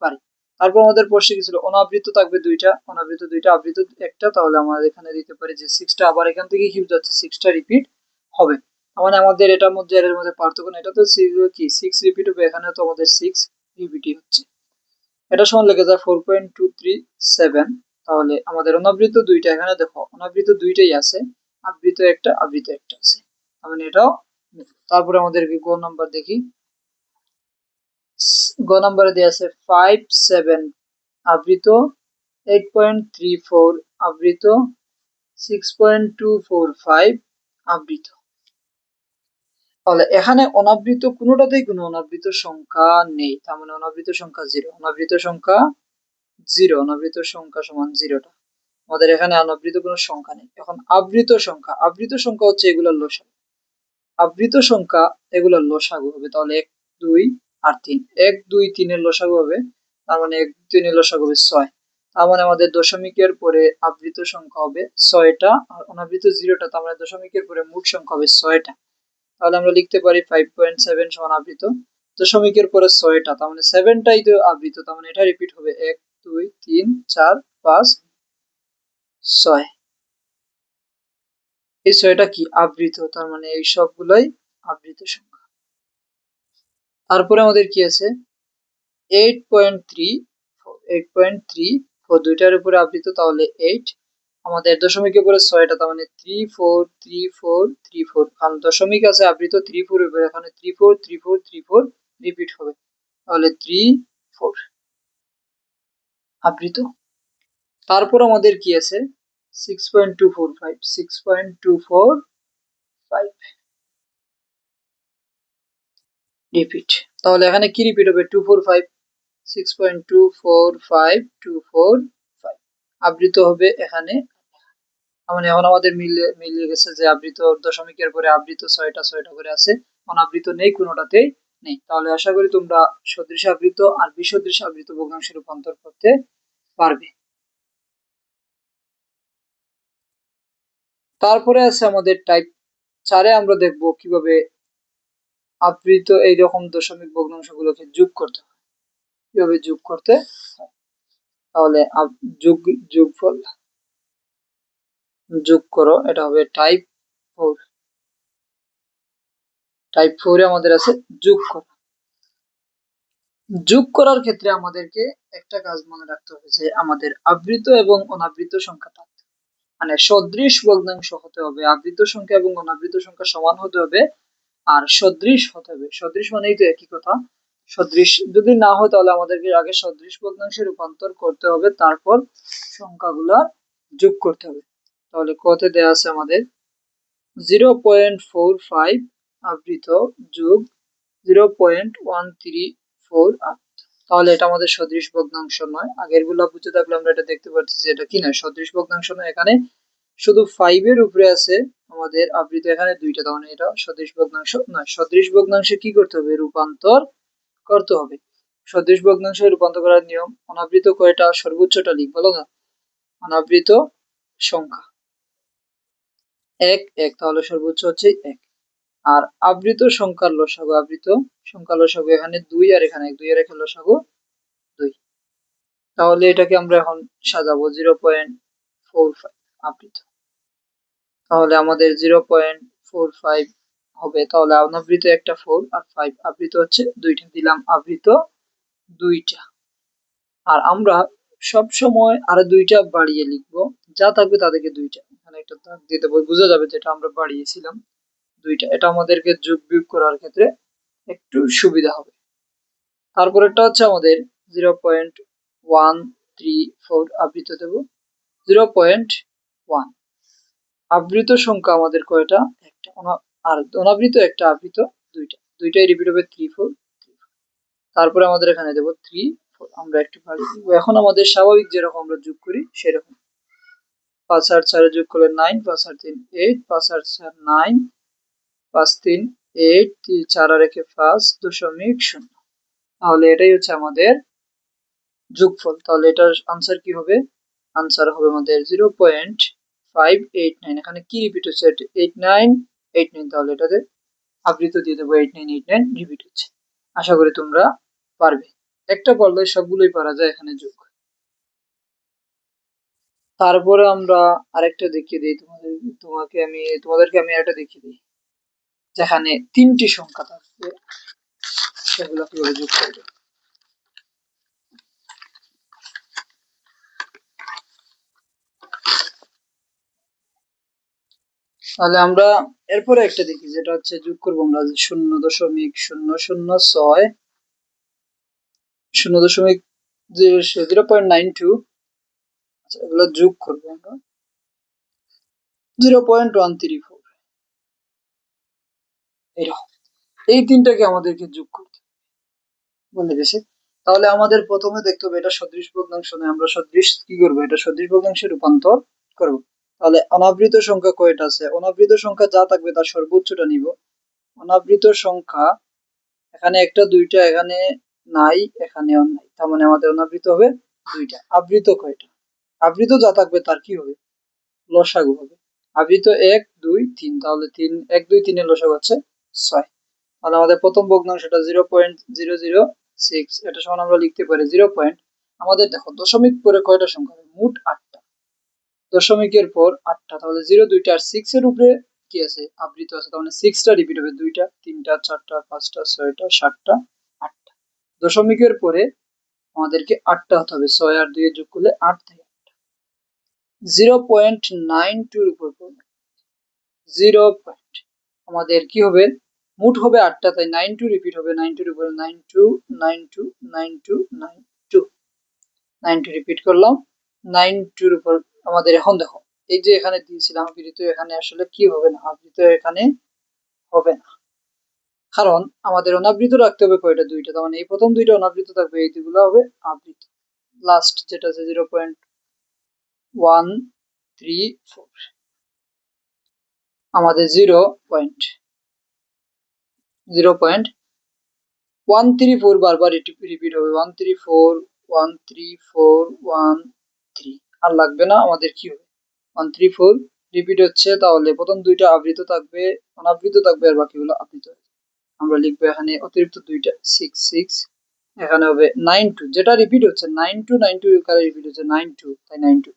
পারি। তারপর আমাদের প্রশ্নে কি ছিল, অনাবৃত থাকবে দুইটা, অনাবৃত দুইটা, আবৃত একটা। তাহলে আমরা এখানে দিতে পারি যে 6টা আবার এখান থেকে কি যাচ্ছে, 6টা রিপিট হবে। মানে আমাদের এটার মধ্যে এর মধ্যে পার্থক্য না, এটা তো কি 6 রিপিট হবে, এখানে তো আমাদের 6 রিপিটই হচ্ছে। এটা সমান লেগে যায় 4.237। তাহলে আমাদের অনাবৃত দুইটা, এখানে দেখো অনাবৃত দুইটাই আছে, আবৃত একটা, আবৃত একটা আছে, মানে এটাও। তারপরে আমাদের গ নাম্বার দেখি, গ নাম্বারে দেওয়া আছে 5.7 আবৃত, 8.34 আবৃত, 6.245 আবৃত। তাহলে এখানে অনাবৃত কোনোটাতেই কোনো অনাবৃত সংখ্যা নেই, তার মানে অনাবৃত সংখ্যা 0, অনাবৃত সংখ্যা 0, অনাবৃত সংখ্যা সমান 0টা। আমাদের এখানে অনাবৃত কোনো সংখ্যা নেই। এখন আবৃত সংখ্যা, আবৃত সংখ্যা হচ্ছে এগুলোর লসাগু, আবৃত সংখ্যা এগুলোর লসাগু হবে। তাহলে 1 2 আর 3, 1 2 3 এর লসাগু হবে, তার মানে 1 3 এর লসাগু হবে 6। তার মানে আমাদের দশমিকের পরে আবৃত সংখ্যা হবে 6টা, আর অনাবৃত 0টা, তার মানে দশমিকের পরে মোট সংখ্যা হবে 6টা। তাহলে আমরা লিখতে পারি 5.7 সমান আবৃত, দশমিকের পরে 6টা, তার মানে 7টাই তো আবৃত, তার মানে এটা রিপিট হবে 1 2 3 4 5 6। এই 6টা কি আবৃত, তার মানে এই সবগুলাই আবৃত সংখ্যা। তারপরে আমাদের কি আছে 8.34, 8.34 দুইটার উপরে আবৃত, তাহলে 8। আমাদের দশমিকের উপরে 6টা, তার মানে 3 4 3 4 3 4, কারণ দশমিক আছে আবৃত 3 4 উপরে, এখানে 3 4 3 4 3 4 রিপিট হবে, তাহলে 3 4 আবৃত। তারপর আমাদের কি আছে 6.245, 6.245 রিপিট। তাহলে এখানে কি রিপিট হবে, 245, 6.245 245 আবৃত হবে এখানে। মানে এখন আমাদের মিলে গেছে যে আবৃত দশমিকের পরে আবৃত 6টা 6টা করে আছে, অনাবৃত নেই কোনোটাতেই নেই। তাহলে আশা করি তোমরা সদৃশ আবৃত আর বিসদৃশ আবৃত ভগ্নাংশে রূপান্তর করতে পারবে। তারপরে আছে আমাদের টাইপ 4-এ, আমরা দেখব কিভাবে আবৃত এইরকম দশমিক ভগ্নাংশগুলোকে যোগ করতে হয়, কিভাবে যোগ করতে হয়। তাহলে যোগফল যোগ করো, এটা হবে টাইপ 4। টাইপ 4-এ আমাদের আছে যোগ করা। যোগ করার ক্ষেত্রে আমাদেরকে একটা কাজ মনে রাখতে হবে যে আমাদের আবৃত এবং অনাবৃত সংখ্যা থাকতে, মানে সদৃশ ভগ্নাংশ হতে হবে, আবৃত সংখ্যা এবং অনাবৃত সংখ্যা সমান হতে হবে, আর সদৃশ হতে হবে। সদৃশ মানেই তো একই কথা। সদৃশ যদি না হয় তাহলে আমাদেরকে আগে সদৃশ ভগ্নাংশে রূপান্তর করতে হবে, তারপর সংখ্যাগুলা যোগ করতে হবে। তাহলে কতে দেয়া আছে আমাদের 0.45 আবৃত যোগ 0.134 আবৃত। তাহলে এটা আমাদের সদৃশ ভগ্নাংশ নয়। আগের গুলা বুঝে থাকলে আমরা এটা দেখতে পাচ্ছি যে এটা কি নয়, সদৃশ ভগ্নাংশ নয়। এখানে শুধু 5 এর উপরে আছে আমাদের আবৃত, এখানে দুইটা, তার মানে এটা সদৃশ ভগ্নাংশ নয়। সদৃশ ভগ্নাংশে কি করতে হবে, রূপান্তর করতে হবে। সদৃশ ভগ্নাংশে রূপান্তর করার নিয়ম, অনাবৃত কয়টা, সর্বোচ্চটা লিখ, বলো না, অনাবৃত সংখ্যা 1 1, তাহলে সর্বোচ্চ হচ্ছে 1। আর আবৃত সংখ্যার লসাগু, আবৃত সংখ্যার লসাগু এখানে 2 আর এখানে 1, 2 আর 1 লসাগু 2। তাহলে এটাকে আমরা এখন সাজাবো 0.45 আবৃত। তাহলে আমাদের 0.45 হবে, তাহলে অনাবৃত একটা 4 আর 5, আবৃত হচ্ছে 2টা, দিলাম আবৃত 2টা। আর আমরা সব সময় আরো 2টা বাড়িয়ে লিখবো, যা থাকবে তাদেরকে 2টা, এখানে একটা দাগ দিয়ে দেবো, বোঝা যাবে যেটা আমরা বাড়িয়েছিলাম 2টা। এটা আমাদেরকে যোগ বিয়োগ করার ক্ষেত্রে একটু সুবিধা হবে। তারপরেরটা হচ্ছে আমাদের 0.134 আবৃত দেব, 0.1। আবৃত সংখ্যা আমাদের কয়টা, একটা, আর অনাবৃত একটা, আবৃত দুইটা, দুইটাই রিপিট হবে 3 4 3 4। তারপরে আমাদের এখানে দেব 3 4, আমরা একটু বাড়িয়ে দেব। এখন আমাদের স্বাভাবিক যেরকম আমরা যোগ করি সেরকম, 5 আর 4 যোগ করলে 9, 5 আর 3 8, 5 আর 4 9, 5 3 8 4 আর 1 5.0। তাহলে এটাই হচ্ছে আমাদের যোগফল। তাহলে এটার আনসার কি হবে? আনসার হবে আমাদের 0.589। এখানে কি রিপিট হচ্ছে? 8989। তাহলে এটাতে আবৃত দিয়ে দেবো 8989 রিপিট হচ্ছে। আশা করি তোমরা পারবে। একটা পারলে সবগুলোই পারা যায় এখানে যোগ। তারপরে আমরা আরেকটা দেখিয়ে দিই তোমাদেরকে আমি একটা দেখিয়ে দিই, যেখানে 3টি সংখ্যা থাকবে সেগুলো কিভাবে যোগ করবে। তাহলে আমরা এরপরে একটা দেখি, যেটা হচ্ছে যোগ করবো আমরা 0.006 0.092। আচ্ছা, এগুলো যোগ করবো আমরা 0.134। এরকম এই তিনটাকে আমাদেরকে যোগ করতে বলে গেছে। তাহলে আমাদের প্রথমে দেখতে হবে এটা সদৃশ ভগ্নাংশ নয়, আমরা সদৃশ কি করবো? এটা সদৃশ ভগ্নাংশে রূপান্তর করব। তাহলে অনাবৃত সংখ্যা কয়টা আছে? অনাবৃত সংখ্যা যা থাকবে তার সর্বোচ্চটা নিব। অনাবৃত সংখ্যা এখানে একটা দুইটা এখানে নাই, এখানেও নাই, তার মানে আমাদের অনাবৃত হবে দুইটা। আবৃত কয়টা? আবৃত যা থাকবে তার কি হবে? লসাগু হবে। আবৃত 1 2 3, তাহলে 3 1 2 3 এর লসাগু হচ্ছে 6। তাহলে আমাদের প্রথম ভগ্নাংশটা 0.006, এটা সমান আমরা লিখতে পারি 0 পয়েন্ট। আমাদের দেখো দশমিক পরে কয়টা সংখ্যা হবে? মোট 8টা। দশমিকের পর 8টা, তাহলে 0 2টা আর 6 এর উপরে কি আছে? আবৃত আছে। তার মানে 6টা রিপিট হবে, 2টা 3টা 4টা 5টা 6টা 7টা 8টা। দশমিকের পরে আমাদেরকে 8টা হতে হবে, 6 আর 2 যোগ করলে 8 থাকে। 0.92 এর উপর পড়বে 0 পয়েন্ট। আমাদের কি হবে? মোট হবে 8টা, তাই 92 রিপিট হবে। 92 এর উপরে 92 92 92 92 92 রিপিট করলাম। 92 এর উপর আমাদের এখন দেখো এই যে এখানে দিয়েছিলাম আবৃত, এখানে আসলে কি হবে না? আবৃত এখানে হবে না, কারণ আমাদের অনাবৃত রাখতে হবে কয়টা? দুইটা। তার মানে এই প্রথম দুইটা অনাবৃত থাকবে, এই দুইগুলো হবে আবৃত। লাস্ট যেটা আছে 0.134, আমাদের 0.134 বারবার রিপিট হবে। 134 134 13, আর লাগবে না আমাদের। কি হবে? 134 রিপিট হচ্ছে, তাহলে প্রথম দুইটা আবৃত থাকবে, অনাবৃত থাকবে, আর বাকিগুলো আবৃত হবে। আমরা লিখবো এখানে অতিরিক্ত দুইটা 6 6। এখানে হবে 92, যেটা রিপিট হচ্ছে 92 92 কারে রিপিট হচ্ছে 92, তাই 92।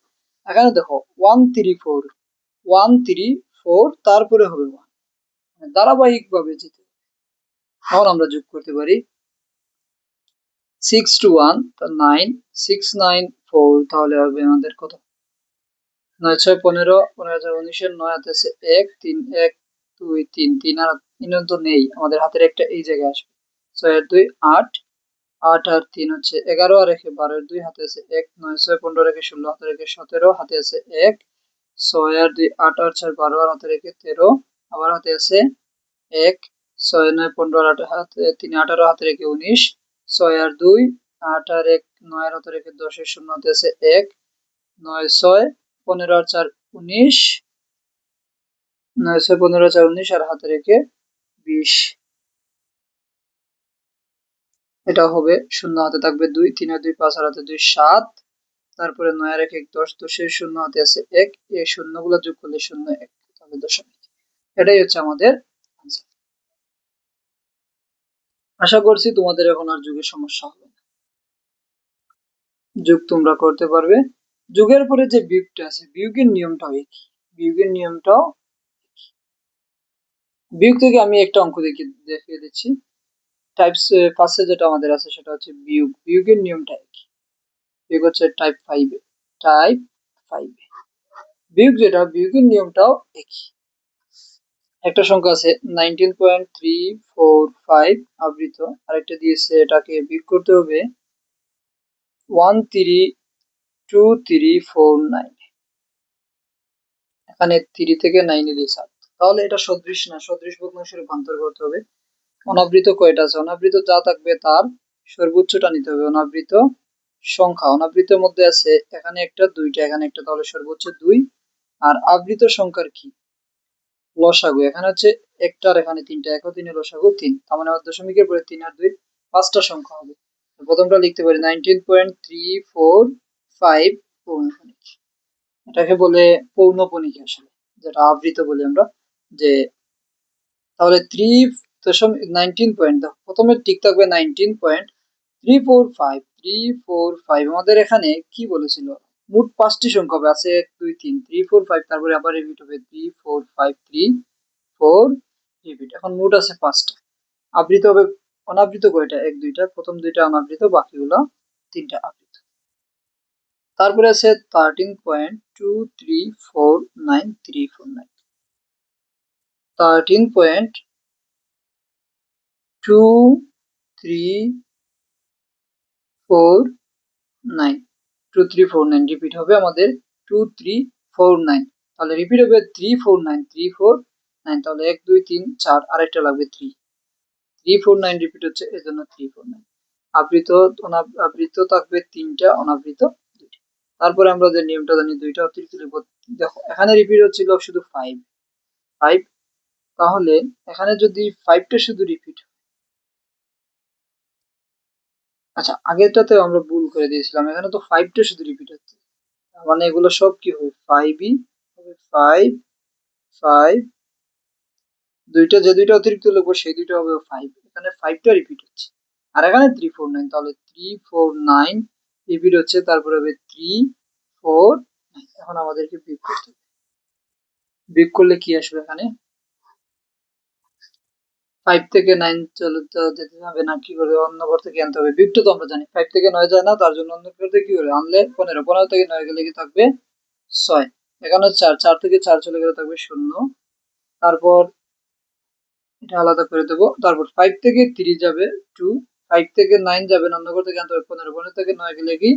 এখানে দেখো 134 134, তারপরে হবে 1, ধারাবাহিক ভাবে যেতে। এখন আমরা যোগ করতে পারি 6 to 1 9 694, তাহলে হবে আমাদের কত? 9 6 15 15 4 19 9 হাতে আছে 1 3 1 2 3 3 আর 3 তো নেই, আমাদের হাতের একটা এই জায়গায় আসবে। 6 আর 2 8 8 আর 3 হচ্ছে 11 আর 1 12 এর 2 হাতে আছে 1 9 6 15 রেখে 16 হাতে রেখে 17 হাতে আছে 1 6 আর 2 8 আর 4 12 আর হাতে রেখে 13, আবার হাতে আছে 1 6 9 15 আর 8 হাতে 3 18 হাতে রেখে 19, 6 আর 2 8 আর 1 9 হাতে রেখে 10 এর 0 হাতে আছে 1 9 6 15 আর 4 19, 9 6 15 4 19 আর হাতে রেখে 20। এটা হবে 0 হাতে থাকবে 2 3 আর 2 5 আর হাতে 2 7, তারপরে 9 আর 1 1 10 10 এর 0 হাতে আছে 1, এই শূন্যগুলো যোগ করলে 0 1, তাহলে দশমিক। এটাই হচ্ছে আমাদের আনসার। আশা করছি তোমাদের এখন আর যোগের সমস্যা হবে না, যোগ তোমরা করতে পারবে। যোগের পরে যে বিয়োগটা আছে, বিয়োগের নিয়মটাও একই। বিয়োগের নিয়মটাও বিয়োগ থেকে আমি একটা অঙ্ক দেখিয়ে দিচ্ছি। টাইপস ফার্স্টে যেটা আমাদের আছে সেটা হচ্ছে বিয়োগ। বিয়োগের নিয়মটা একই। বিয়োগ হচ্ছে টাইপ 5 এ। টাইপ 5 এ বিয়োগ যেটা, বিয়োগের নিয়মটাও একই। একটা সংখ্যা আছে 19.345 আবৃত, আরেকটা দিয়েছে এটাকে বিয়োগ করতে হবে 132349। এখানে 3 থেকে 9 এর হিসাব। তাহলে এটা সদৃশ না, সদৃশ ভগ্নাংশে রূপান্তর করতে হবে। অনাবৃত কয়টা আছে? অনাবৃত যা থাকবে তার সর্বোচ্চটা নিতে হবে। অনাবৃত সংখ্যা, অনাবৃতের মধ্যে আছে এখানে একটা দুইটা এখানে একটা, তাহলে সর্বোচ্চ 2। আর আবৃত সংখ্যার কি? লসাগু এখানে হচ্ছে একটা আর এখানে তিনটা, এক ও তিনে লসাগু 3, তার মানে দশমিকের পরে 3 আর 2 5টা সংখ্যা হবে। প্রথমটা লিখতে পারি 19.345 পৌনঃপুনিক। এটাকে বলে পৌনঃপুনিক আসলে, যেটা আবৃত বলি আমরা। যে তাহলে 3.19 পয়েন্ট দাও, প্রথমে ঠিক থাকবে 19.345 আমাদের এখানে কি বলেছিল, মোট 5টি সংখ্যা হবে, আছে 1 2 3 3 4 5, তারপরে আবার রিপিট হবে 3 4 5 3 4 রিপিট। এখন মোট আছে 5টা, আবৃত হবে অনাবৃত কয়টা, 1 2টা, প্রথম 2টা অনাবৃত, বাকিগুলো 3টা আবৃত। তারপরে আছে 13.2349349, 13.2349 রিপিট হবে আমাদের 2349, তাহলে রিপিট হবে 349 তাহলে 1 2 3 4, আরেকটা লাগবে 349 রিপিট হচ্ছে, এজন্য 349। আবৃত অনাবৃত থাকবে 3টা, অনাবৃত 2টা। তারপরে আমরা যে নিয়মটা জানি, 2টা অতিরিক্ত লিখব। দেখো এখানে রিপিট হচ্ছিল শুধু 5, তাহলে এখানে যদি 5টা শুধু রিপিট, আচ্ছা আগেরটাতে আমরা ভুল করে দিয়েছিলাম, এখানে তো 5টা শুধু রিপিট হচ্ছে, মানে এগুলো সব কি হবে, 5ই হবে, 5 5, যে দুইটা অতিরিক্ত লিখবো সেই দুইটা হবে 5, এখানে 5টা রিপিট হচ্ছে, আর এখানে 349, তাহলে 349 রিপিট হচ্ছে, তারপরে হবে 349। এখন আমাদেরকে বিয়োগ করতে হবে, বিয়োগ করলে কি আসবে, এখানে 5 থেকে 9 চলে তো যেতে হবে না, কি করে অন্য ঘর থেকে আনতে হবে, বিয়োগটা তো আমরা জানি 5 থেকে 9 যায় না, তার জন্য অন্য ঘর থেকে কি করে আনলে 15 থেকে 9 গেলে কি থাকবে 6, এখানে 4 থেকে 4 চলে গেলে থাকবে 0, তারপর এটা আলাদা করে দেবো, তারপর 5 থেকে 3 যাবে 2, 5 থেকে 9 যাবে অন্য ঘর থেকে আনতে হবে 15 থেকে 9 গেলে কি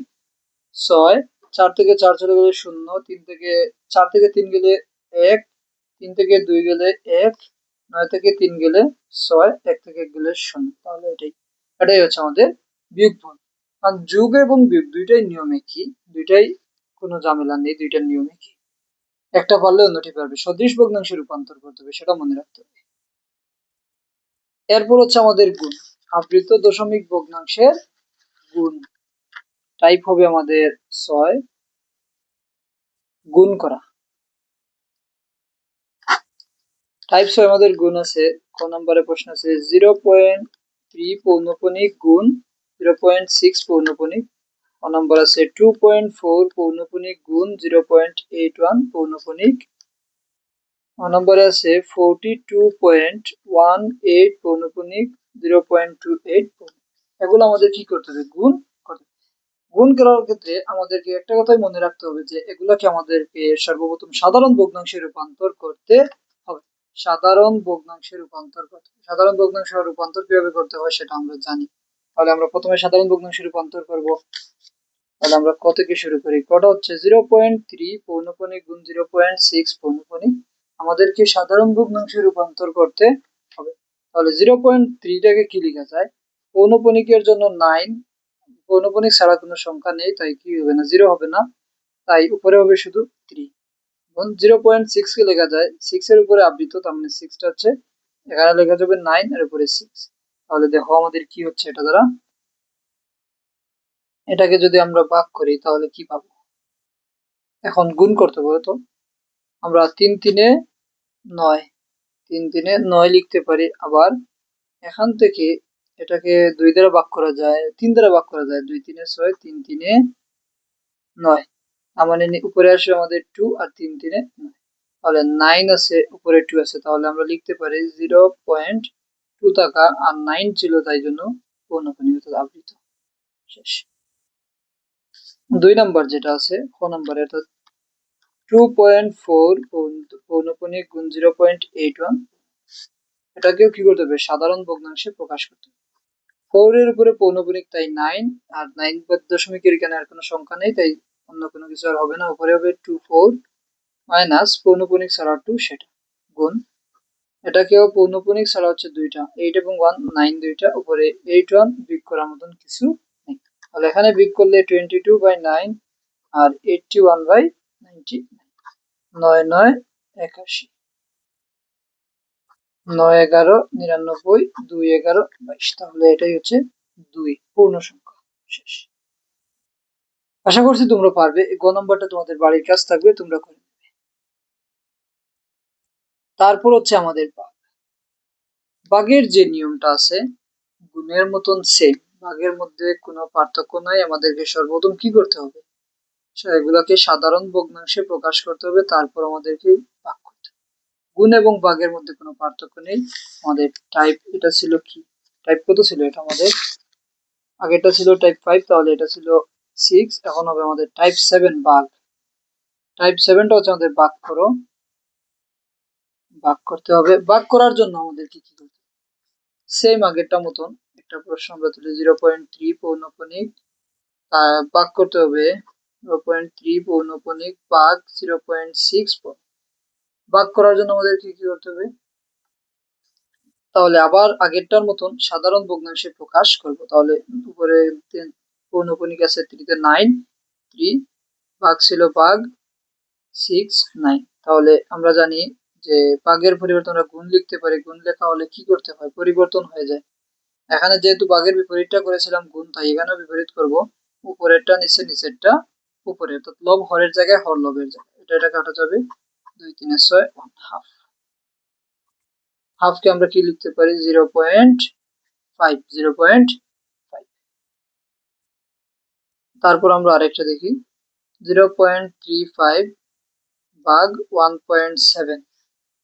6, 4 থেকে 4 চলে গেলে 0, 3 থেকে 4 থেকে 3 গেলে 1, 3 থেকে 2 গেলে 1, 9 থেকে 3 গেলে 6, 1 থেকে 1 গেলে 0, তাহলে এটাই হচ্ছে আমাদের বিয়োগফল। কারণ যোগ এবং বিয়োগ দুইটাই নিয়মে কি, দুইটাই কোনো ঝামেলা নেই, দুইটার নিয়মে কি, একটা পারলে অন্যটি পারবে, সদৃশ ভগ্নাংশে রূপান্তর করতে হবে, সেটা মনে রাখতে হবে। এরপর হচ্ছে আমাদের গুণ, আবৃত দশমিক ভগ্নাংশের গুণ, টাইপ হবে আমাদের 6 গুণ করা, টাইপ 6 আমাদের গুণ আছে। ক নম্বরে প্রশ্ন আছে 0.3 পৌনঃপুনিক গুণ 0.6 পৌনঃপুনিক, ক নম্বর আছে 2.4 পৌনঃপুনিক গুণ 0.81 পৌনঃপুনিক, ক নম্বরে আছে 42.18 পৌনঃপুনিক 0.28 পৌনঃপুনিক। এগুলো আমাদের কি করতে হবে, গুণ করতে হবে। গুণ করার ক্ষেত্রে আমাদেরকে একটা কথাই মনে রাখতে হবে, যে এগুলাকে আমাদেরকে সর্বপ্রথম সাধারণ ভগ্নাংশে রূপান্তর করতে হবে, সাধারণ ভগ্নাংশে রূপান্তর করতে হবে। সাধারণ ভগ্নাংশে রূপান্তর কিভাবে করতে হয় সেটা আমরা জানি, তাহলে আমরা প্রথমে সাধারণ ভগ্নাংশে রূপান্তর করব। তাহলে আমরা ক থেকে শুরু করি, কটা হচ্ছে 0.3 পৌনঃপুনিক গুণ 0.6 পৌনঃপুনিক, আমাদেরকে সাধারণ ভগ্নাংশে রূপান্তর করতে হবে। তাহলে 0.3টাকে কি লেখা যায়, পৌনঃপুনিকের জন্য 9, পৌনঃপুনিক ছাড়া কোনো সংখ্যা নেই, তাই কি হবে না, 0 হবে না, তাই উপরে হবে শুধু 3। এবং 0.6 কে লেখা যায় 6 এর উপরে আবৃত, তার মানে 6টা হচ্ছে, এখানে লেখা যাবে 9 এর উপরে 6। তাহলে দেখো আমাদের কি হচ্ছে, এটা দ্বারা এটাকে যদি আমরা ভাগ করি তাহলে কি পাবো, এখন গুণ করতে হবে, তো আমরা 3 3 9, 3 3 9 লিখতে পারি, আবার এখান থেকে এটাকে 2 দ্বারা ভাগ করা যায়, 3 দ্বারা ভাগ করা যায়, 2 3 6, 3 3 9, মানে উপরে আসবে আমাদের 2 আর 3 3 9, তাহলে 9 আছে উপরে 2 আছে, তাহলে আমরা লিখতে পারি 0.2 টাকা, আর 9 ছিল তাই জন্য পৌনঃপুনিক আবৃত। শেষ। 2 নাম্বার যেটা আছে ক নাম্বারে, এটা 2.4 পৌনঃপুনিক গুণ 0.81, এটাকেও কি করতে হবে, সাধারণ ভগ্নাংশে প্রকাশ করতে হবে। 4 এর উপরে পৌনঃপুনিক তাই 9, আর 9 দশমিকের এখানে আর কোনো সংখ্যা নেই, তাই অন্য কোনো কিছু আর হবে না, উপরে হবে 24 মাইনাস পৌনঃপুনিক ছাড়া 2, সেটা গুণ, এটাকেও পৌনঃপুনিক ছাড়া হচ্ছে 2টা, 8 এবং 1 9, 2টা উপরে 8 1, বিয়োগ করার মতন কিছু নেই, তাহলে এখানে বিয়োগ করলে 22/9 আর 81/90, 9 9 81। 9 11 99 2 11 22, তাহলে এটাই হচ্ছে 2 পূর্ণ সংখ্যা। শেষ। আশা করছি তোমরা পারবে। গ নম্বরটা তোমাদের বাড়ির কাজ থাকবে, তোমরা করে নেবে। তারপর হচ্ছে আমাদের ভাগ। ভাগের যে নিয়মটা আছে গুণের মতন সেম, ভাগের মধ্যে কোনো পার্থক্য নাই। আমাদেরকে সর্বপ্রথম কি করতে হবে, এগুলাকে সাধারণ ভগ্নাংশে প্রকাশ করতে হবে, তারপর আমাদেরকে ভাগ করতে হবে। গুণ এবং ভাগের মধ্যে কোনো পার্থক্য নেই। আমাদের টাইপ এটা ছিল কি, টাইপ কত ছিল এটা আমাদের, আগেটা ছিল টাইপ 5, তাহলে এটা ছিল 6, এখন হবে আমাদের টাইপ 7 ভাগ। টাইপ 7টা হচ্ছে আমাদের ভাগ করো, ভাগ করতে হবে। ভাগ করার জন্য আমাদের কি কি করতে হবে, সেম আগেরটা মতন একটা প্রশ্ন আমরা তুলি 0.3 পৌনঃপুনিক ভাগ করতে হবে 0.3 পৌনঃপুনিক ভাগ 0.6। ভাগ করার জন্য আমাদের কি কি করতে হবে, তাহলে আবার আগেরটার মতন সাধারণ ভগ্নাংশে প্রকাশ করব। তাহলে উপরে পৌনঃপুনিক আছে 3 তে 9, 3 ভাগ ছিল ভাগ 6 9। তাহলে আমরা জানি যে ভাগের পরিবর্তে আমরা গুণ লিখতে পারি, গুণ লেখা হলে কি করতে হয়, পরিবর্তন হয়ে যায়। এখানে যেহেতু ভাগের বিপরীতটা করেছিলাম গুণ, তাই এখানেও বিপরীত করব, উপরেরটা নিচে, নিচেরটা উপরে, অর্থাৎ লব হরের জায়গায় হর লবের জায়গায়, এটা কাটা যাবে 2 3 6 হাফ। হাফকে আমরা কি লিখতে পারি 0.5, 0.5। তারপর আমরা আরেকটা দেখি 0.35 ভাগ 1.7।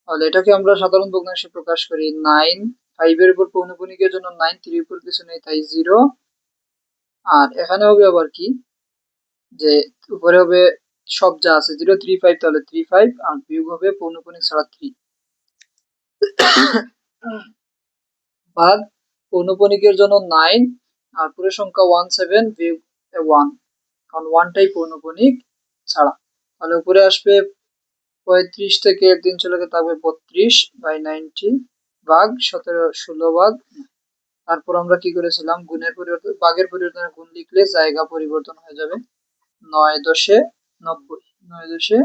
তাহলে এটাকে আমরা সাধারণ ভগ্নাংশে প্রকাশ করি 9, 5 এর উপর পৌনঃপুনিকের জন্য 9, 3 এর উপর কিছু নেই তাই 0। আর এখানে হবে আবার কি, যে উপরে হবে সব যা আছে 035, তাহলে 35 আর বিয়োগ হবে পৌনঃপুনিক ছাড়া 3 ভাগ পৌনঃপুনিকের জন্য 9 আর পুরো সংখ্যা 17 বিয়োগ 1, কারণ 1টাই পৌনঃপুনিক ছাড়া। তাহলে উপরে আসবে 35 থেকে 3 চলে গেলে থাকবে 32/90 ভাগ 17 16 ভাগ। তারপর আমরা কি করেছিলাম, গুণের পরিবর্তে ভাগের পরিবর্তনে গুণ লিখলে জায়গা পরিবর্তন হয়ে যাবে, 9 10 90, 9 10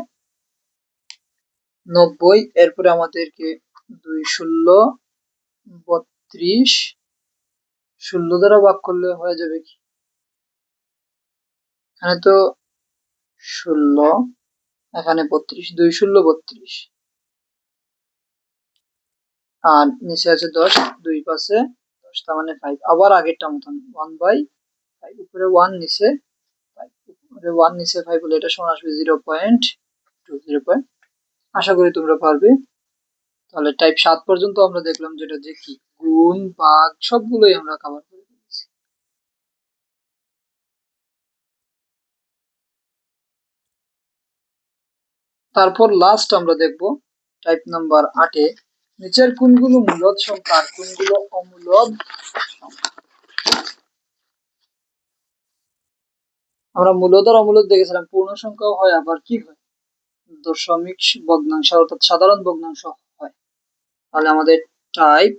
90। এরপরে আমাদেরকে 2 16 32, 16 দ্বারা ভাগ করলে হয়ে যাবে কি, এখানে তো 16, এখানে 32, 2 16 32, আর নিচে আছে 10, 2 পাশে 10, তার মানে 5। আবার আগেরটা মতন 1/5, উপরে 1 নিচে 5, উপরে 1 নিচে 5 বলে এটা সমান আসবে 0.2, 0. আশা করি তোমরা পারবে। তাহলে টাইপ 7 পর্যন্ত আমরা দেখলাম, যেটা যে কি গুণ ভাগ সবগুলোই আমরা কভার করে ফেলেছি। তারপর লাস্ট আমরা দেখব টাইপ নাম্বার 8 এ, নিচের কোনগুলো মূলদ সংখ্যা আর কোনগুলো অমূলদ সংখ্যা। আমরা মূলদ আর অমূলদ দেখেছিলাম, পূর্ণ সংখ্যাও হয় আবার কি হয় দশমিক ভগ্নাংশ অর্থাৎ সাধারণ ভগ্নাংশ হয়। তাহলে আমাদের টাইপ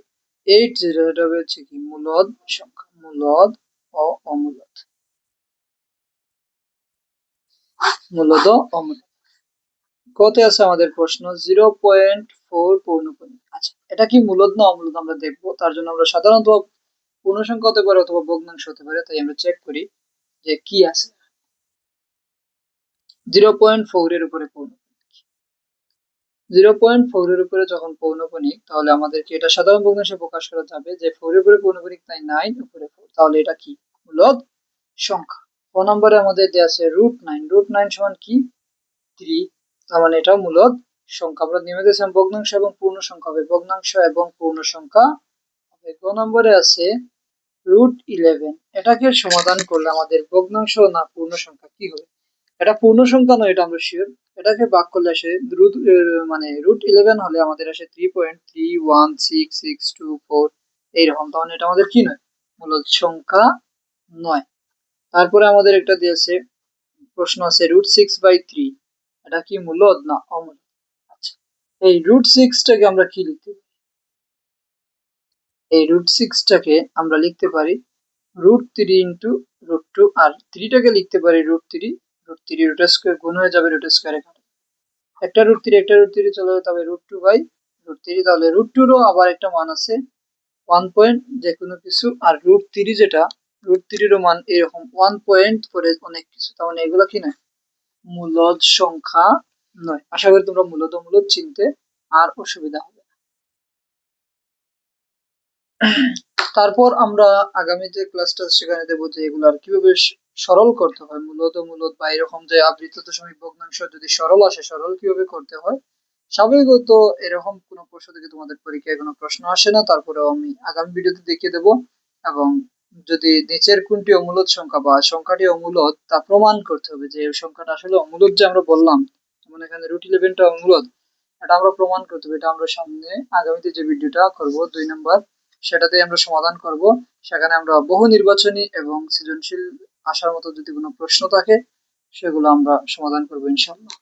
8 যেটা হচ্ছে কি মূলদ সংখ্যা, মূলদ ও অমূলদ, মূলদ ও অমূলদ। কত আছে আমাদের প্রশ্ন 0.4 পৌনঃপুনিক। আচ্ছা, এটা কি মূলদ না অমূলদ আমরা দেখবো। তার জন্য আমরা সাধারণত পূর্ণ সংখ্যা হতে পারে অথবা ভগ্নাংশ হতে পারে, তাই আমরা চেক করি যে কি আছে। 0.4 এর উপরে পৌনঃপুনিক, 0.4 এর উপরে যখন পৌনঃপুনিক, তাহলে আমাদেরকে এটা সাধারণ ভগ্নাংশে প্রকাশ করা যাবে যে 4 এর উপরে পৌনঃপুনিক তাই 9 উপরে 4, তাহলে এটা কি মূলদ সংখ্যা। ক নম্বরে আমাদের দেওয়া আছে √9, √9 সমান কি 3, তার মানে এটাও মূলদ সংখ্যা। আমরা নেমে গেছিলাম ভগ্নাংশ এবং পূর্ণ সংখ্যা হবে, ভগ্নাংশ এবং পূর্ণ সংখ্যা হবে। গ নম্বরে আছে √11, এটাকে সমাধান করলে আমাদের ভগ্নাংশ না পূর্ণ সংখ্যা কি হবে, এটা পূর্ণ সংখ্যা নয় এটা আমরা শিওর। এটাকে ভাগ করলে আসে মানে √11 হলে আমাদের আসে 3.31664 এইরকম, তাহলে এটা আমাদের কি নয় মূলদ সংখ্যা নয়। তারপরে আমাদের একটা দিয়েছে প্রশ্ন আছে √6/3, এটা কি মূলদ না অমূলদ। আচ্ছা, এই √6টাকে আমরা কি লিখতে পারি, এই √6টাকে আমরা লিখতে পারি √3 ইন্টু √2, আর 3টাকে লিখতে পারি √3, √3 রুট স্কয়ার গুণ হয়ে যাবে রুট স্কয়ারে কাটা, একটা √3 একটা √3 চলে যাবে, তবে √2/√3 √3, তাহলে √2 আবার একটা মান আছে 1 পয়েন্ট যে কোনো কিছু, আর √3 যেটা √3 মান এরকম 1 পয়েন্ট করে অনেক কিছু, তার মানে এগুলো কি না মূলদ সংখ্যা নয়। আশা করি তোমরা মূলত মূলদ চিনতে আর অসুবিধা হবে না। তারপর আমরা আগামী যে ক্লাসটা সেখানে দেবো যে এগুলো আর কিভাবে সরল করতে হয়, মূলত মূলত বা এরকম যে আবৃত দশমিক ভগ্নাংশ যদি সরল আসে, সরল কিভাবে করতে হয়। স্বাভাবিকত এরকম কোনো প্রশ্ন থেকে তোমাদের পরীক্ষায় কোনো প্রশ্ন আসে না, তারপরেও আমি আগামী ভিডিওতে দেখিয়ে দেবো। এবং যদি নিচের কোনটি অমূলদ সংখ্যা বা সংখ্যাটি অমূলদ তা প্রমাণ করতে হবে, যে এই সংখ্যাটা আসলে অমূলদ যে আমরা বললাম, যেমন এখানে √11টা অমূলদ, এটা আমরা প্রমাণ করতে হবে। এটা আমরা সামনে আগামীতে যে ভিডিওটা করব 2 নম্বর, সেটাতে আমরা সমাধান করব। সেখানে আমরা বহু নির্বাচনী এবং সৃজনশীল আসার মতো যদি কোনো প্রশ্ন থাকে সেগুলো আমরা সমাধান করবো ইনশাল্লাহ।